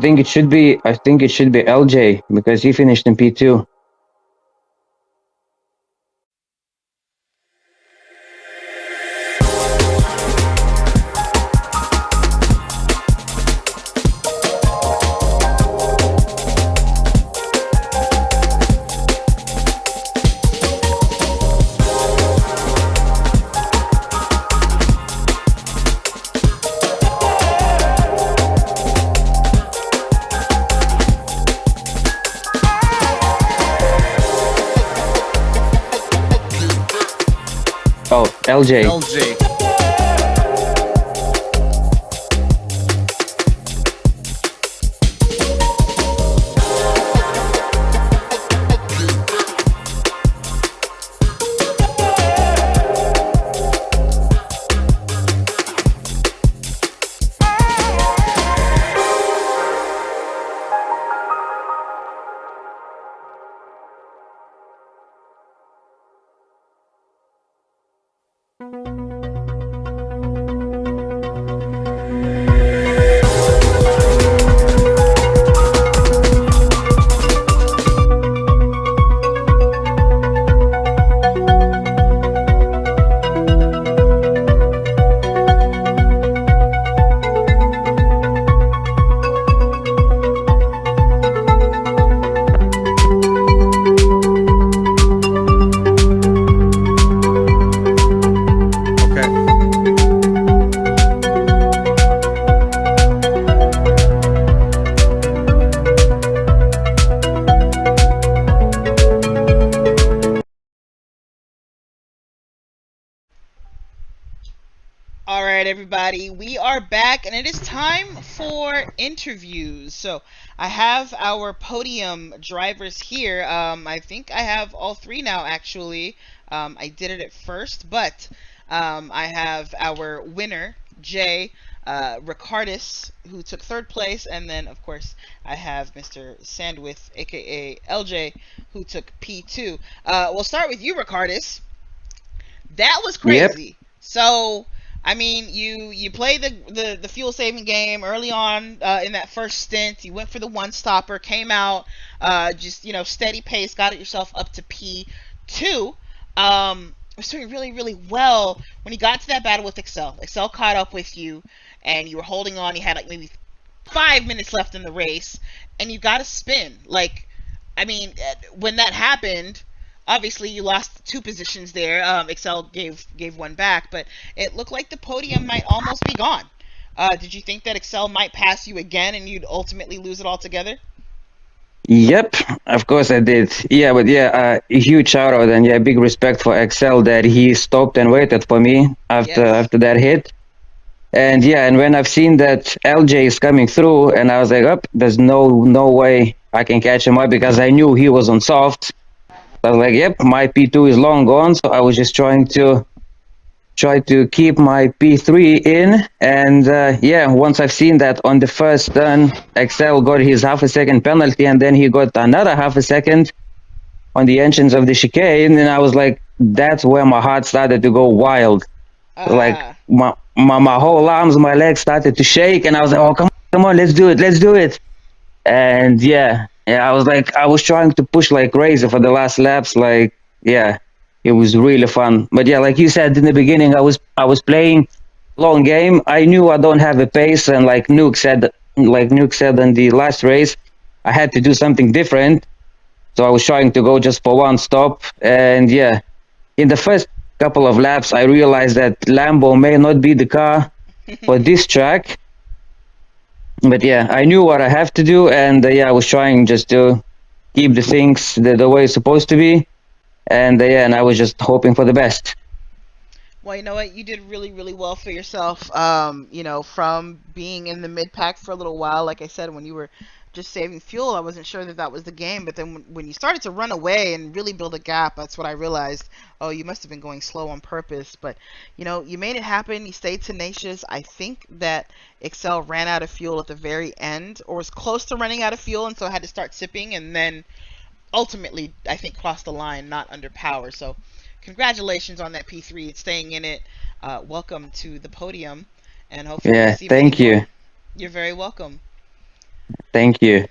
I think it should be LJ because he finished in P2. Oh, LJ. LJ. All right, everybody, we are back, and it is time for interviews. So I have our podium drivers here. I think I have all three now, actually. I did it at first, but I have our winner, Jay Ricardis, who took third place, and then, of course, I have Mr. Sandwith, aka LJ, who took P2. We'll start with you, Ricardis. That was crazy. Yep. So, I mean, you played the fuel saving game early on in that first stint. You went for the one stopper, came out, just steady pace, got yourself up to P2. Was doing really, really well when you got to that battle with Excel. Excel caught up with you, and you were holding on. You had like maybe 5 minutes left in the race, and you got a spin. Like, I mean, when that happened, obviously you lost 2 positions there. Excel gave one back, but it looked like the podium might almost be gone. Did you think that Excel might pass you again and you'd ultimately lose it altogether? Yep, of course I did. Yeah, but yeah, a huge shout out and yeah, big respect for Excel that he stopped and waited for me after that hit. And yeah, and when I've seen that LJ is coming through, and I was like, up, there's no way I can catch him up because I knew he was on soft. I was like, yep, my P2 is long gone, so I was just trying to keep my P3 in, and yeah, once I've seen that on the first turn, Excel got his half a second penalty, and then he got another half a second on the entrance of the chicane, and I was like, that's where my heart started to go wild. Like my whole arms, my legs started to shake, and I was like, oh, come on, let's do it. And yeah, I was like, I was trying to push like crazy for the last laps. Like, yeah, it was really fun. But yeah, like you said in the beginning, I was playing long game. I knew I don't have a pace, and like Nuke said in the last race, I had to do something different. So I was trying to go just for one stop. And yeah, in the first couple of laps, I realized that Lambo may not be the car for this track. But yeah, I knew what I have to do, and yeah, I was trying just to keep the things the way it's supposed to be, and yeah, and I was just hoping for the best. Well, you know what? You did really, really well for yourself. From being in the mid pack for a little while, like I said, when you were just saving fuel, I wasn't sure that was the game. But then when you started to run away and really build a gap, that's what I realized. Oh, you must have been going slow on purpose. But, you made it happen. You stayed tenacious. I think that Excel ran out of fuel at the very end, or was close to running out of fuel, and so had to start sipping, and then ultimately, I think, crossed the line, not under power. So congratulations on that P3 and staying in it. Welcome to the podium, and hopefully Yeah, we'll see thank many you. more. You're very welcome. Thank you.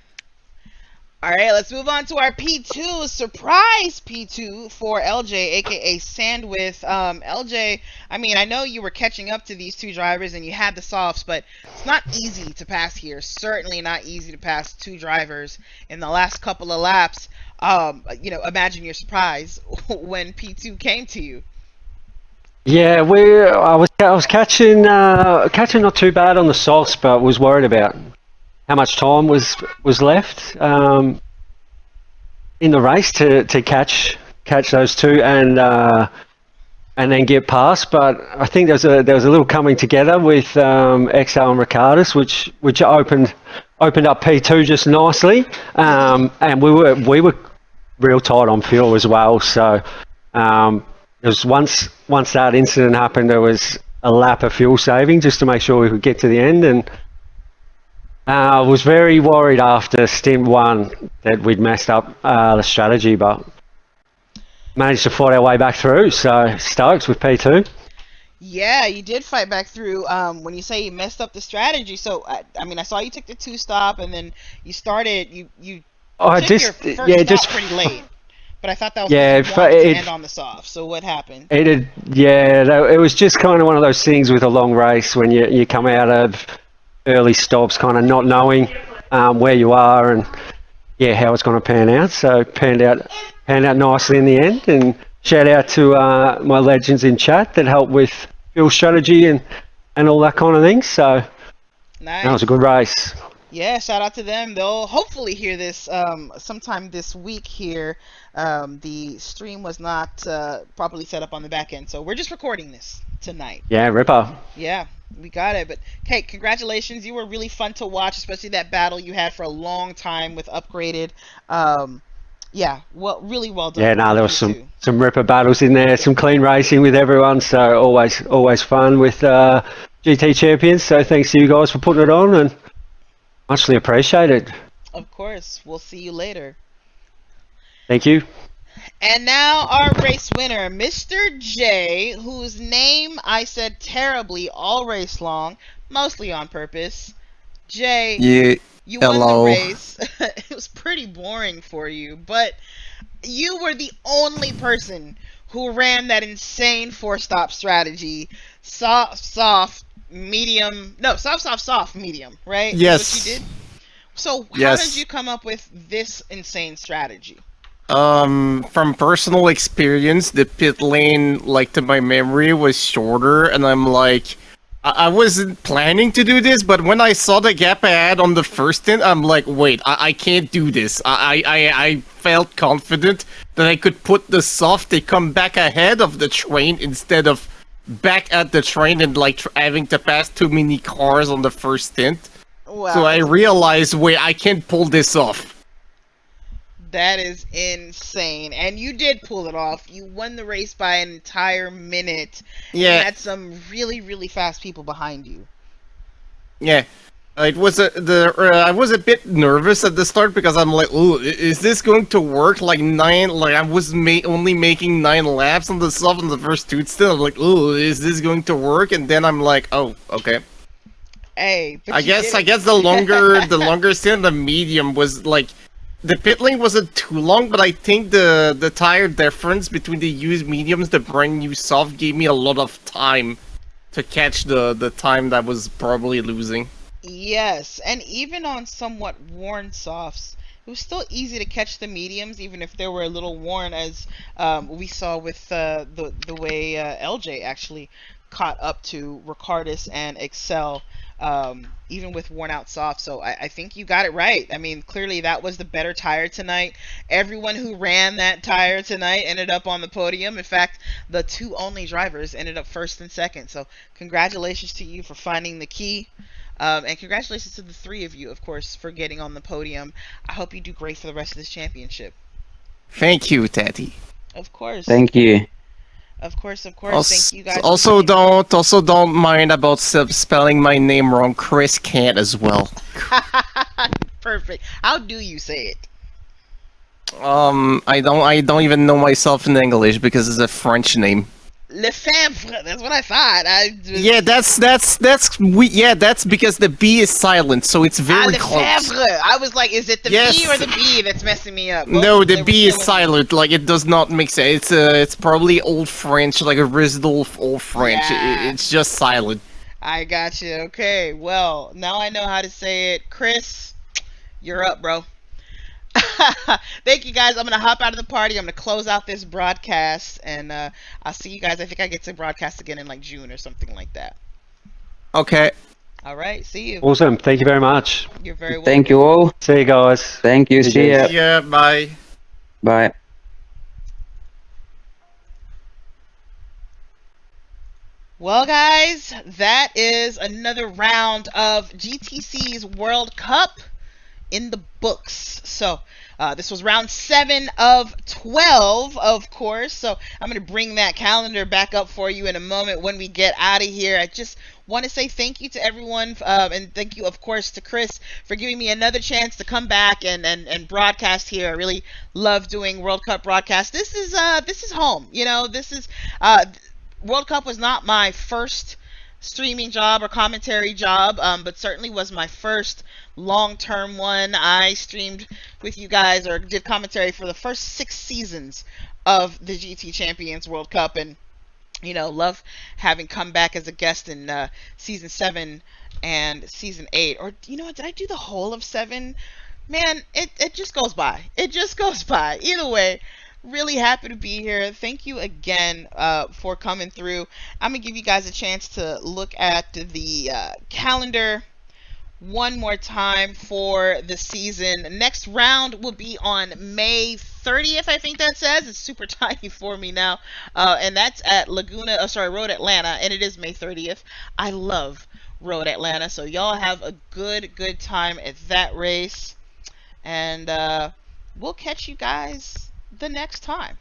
All right, let's move on to our P2, surprise P2 for LJ, aka Sandwith. LJ, I mean, I know you were catching up to these 2 drivers and you had the softs, but it's not easy to pass here. Certainly not easy to pass 2 drivers in the last couple of laps. Imagine your surprise when P2 came to you. Yeah, I was catching not too bad on the softs, but was worried about how much time was left in the race to catch those 2 and then get past. But I think there was a little coming together with XL and Ricardis, which opened up P2 just nicely, and we were real tight on fuel as well. So it was once that incident happened, there was a lap of fuel saving just to make sure we could get to the end. And I was very worried after stint 1 that we'd messed up the strategy, but managed to fight our way back through. So stoked with P2. Yeah, you did fight back through. When you say you messed up the strategy, so I mean, I saw you took the two stop, and then you started. You I took your just, first yeah, stop just, pretty late, but I thought that was because yeah, you wanted to end on the soft. So what happened? it was just kind of one of those things with a long race when you come out of early stops, kind of not knowing where you are and yeah, how it's going to pan out. So panned out nicely in the end. And shout out to my legends in chat that helped with build strategy and all that kind of thing. So that was a Nice. good race. Yeah, shout out to them. They'll hopefully hear this sometime this week here. The stream was not properly set up on the back end, so we're just recording this tonight. Yeah, ripper. Yeah, we got it. But hey, congratulations. You were really fun to watch, especially that battle you had for a long time with Upgraded. Yeah, well, really well done. Yeah, from no, there you was two. some ripper battles in there, some clean racing with everyone. So always fun with GT champions. So thanks to you guys for putting it on and muchly appreciated. Of course, we'll see you later. Thank you. And now our race winner, Mr. J, whose name I said terribly all race long, mostly on purpose. Jay, Yeah, you won the hello. race. It was pretty boring for you, but you were the only person who ran that insane four-stop strategy. Soft, medium. No, soft, medium, right? Is Yes. what you did? So how Yes. did you come up with this insane strategy? From personal experience, the pit lane, like to my memory, was shorter, and I'm like, I wasn't planning to do this, but when I saw the gap I had on the first stint, I'm like, wait, I can't do this. I felt confident that I could put the soft, they come back ahead of the train instead of back at the train and like having to pass too many cars on the first stint. Wow, So I realized, wait, I can't pull this off. that is insane. And you did pull it off. You won the race by an entire minute. Yeah. You had some really, really fast people behind you. Yeah, it was I was a bit nervous at the start because I'm like, oh, is this going to work? Like I was only making 9 laps on the soft on the first two still. I'm like, oh, is this going to work? And then I'm like, oh, okay. Hey, but I you guess did it. the longer stint, the medium was like, the pit lane wasn't too long, but I think the tire difference between the used mediums, the brand new soft, gave me a lot of time to catch the time that was probably losing. Yes, and even on somewhat worn softs, it was still easy to catch the mediums, even if they were a little worn, as we saw with the way LJ actually caught up to Ricardus and Excel, even with worn out softs. So I think you got it right. I mean, clearly that was the better tire tonight. Everyone who ran that tire tonight ended up on the podium. In fact, the two only drivers ended up first and second. So congratulations to you for finding the key. And congratulations to the three of you, of course, for getting on the podium. I hope you do great for the rest of this championship. Thank you, Teddy. Of course. Thank you. Of course. Thank you guys. Also, don't mind about spelling my name wrong. Chris can't as well. Perfect. How do you say it? I don't even know myself in English because it's a French name. Lefebvre. That's what I thought. Yeah, that's because the B is silent, so it's very close. Lefebvre. I was like, is it the Yes. B or the B that's messing me up? No, Both, the they B were is killing me. silent. Like it does not make sense. It's probably old French, like a residual old French. Yeah. It's just silent. I got you. Okay. Well, now I know how to say it. Chris, you're up, bro. Thank you guys. I'm gonna hop out of the party. I'm gonna close out this broadcast, and I'll see you guys. I think I get to broadcast again in like June or something like that. Okay. All right. See you. Awesome. Thank you very much. You're very welcome. Thank you all. See you guys. Thank you. See ya. Yeah. Bye. Bye. Well, guys, that is another round of GTC's World Cup in the books. So this was round 7 of 12, of course. So I'm going to bring that calendar back up for you in a moment when we get out of here. I just want to say thank you to everyone, and thank you, of course, to Chris for giving me another chance to come back and broadcast here. I really love doing World Cup broadcasts. This is home. You know, this is World Cup was not my first streaming job or commentary job, but certainly was my first long-term one. I streamed with you guys or did commentary for the first 6 seasons of the GT Champions World Cup, and love having come back as a guest in season 7 and season 8. Or did I do the whole of 7? Man, it just goes by. It just goes by. Either way, really happy to be here. Thank you again for coming through. I'm going to give you guys a chance to look at the calendar one more time for the season. Next round will be on May 30th, I think that says. It's super tiny for me now. And that's at Road Atlanta, and it is May 30th. I love Road Atlanta, so y'all have a good time at that race. And we'll catch you guys the next time.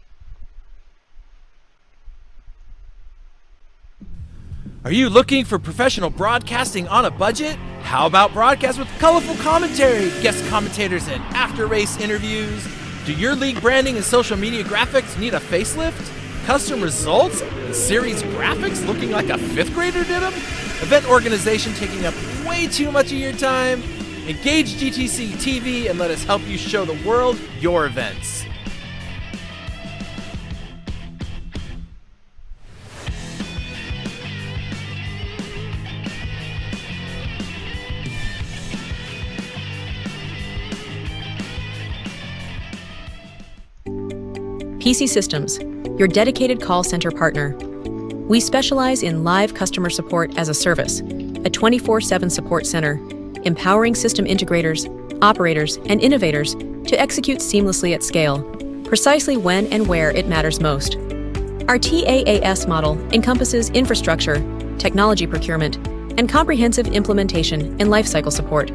Are you looking for professional broadcasting on a budget? How about broadcast with colorful commentary, guest commentators, and after-race interviews? Do your league branding and social media graphics need a facelift? Custom results and series graphics looking like a 5th grader did them? Event organization taking up way too much of your time? Engage GTC TV and let us help you show the world your events. PC Systems, your dedicated call center partner. We specialize in live customer support as a service, a 24/7 support center, empowering system integrators, operators, and innovators to execute seamlessly at scale, precisely when and where it matters most. Our TaaS model encompasses infrastructure, technology procurement, and comprehensive implementation and lifecycle support.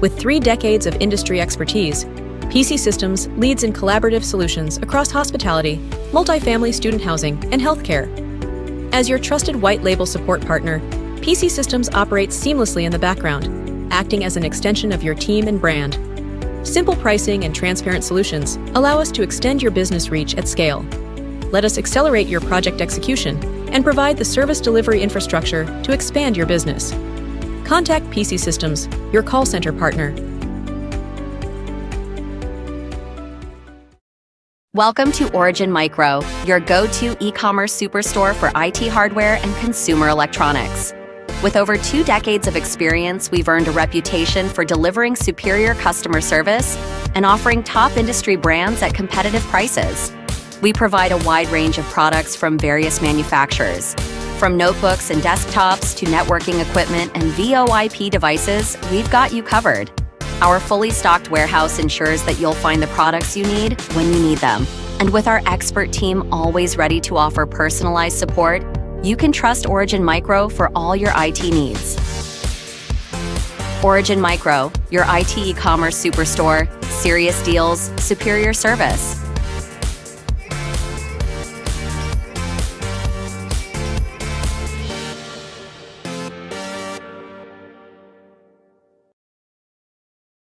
With 3 decades of industry expertise, PC Systems leads in collaborative solutions across hospitality, multifamily student housing, and healthcare. As your trusted white label support partner, PC Systems operates seamlessly in the background, acting as an extension of your team and brand. Simple pricing and transparent solutions allow us to extend your business reach at scale. Let us accelerate your project execution and provide the service delivery infrastructure to expand your business. Contact PC Systems, your call center partner. Welcome to Origin Micro, your go-to e-commerce superstore for IT hardware and consumer electronics. With over 2 decades of experience, we've earned a reputation for delivering superior customer service and offering top industry brands at competitive prices. We provide a wide range of products from various manufacturers. From notebooks and desktops to networking equipment and VoIP devices, we've got you covered. Our fully stocked warehouse ensures that you'll find the products you need when you need them. And with our expert team always ready to offer personalized support, you can trust Origin Micro for all your IT needs. Origin Micro, your IT e-commerce superstore, serious deals, superior service.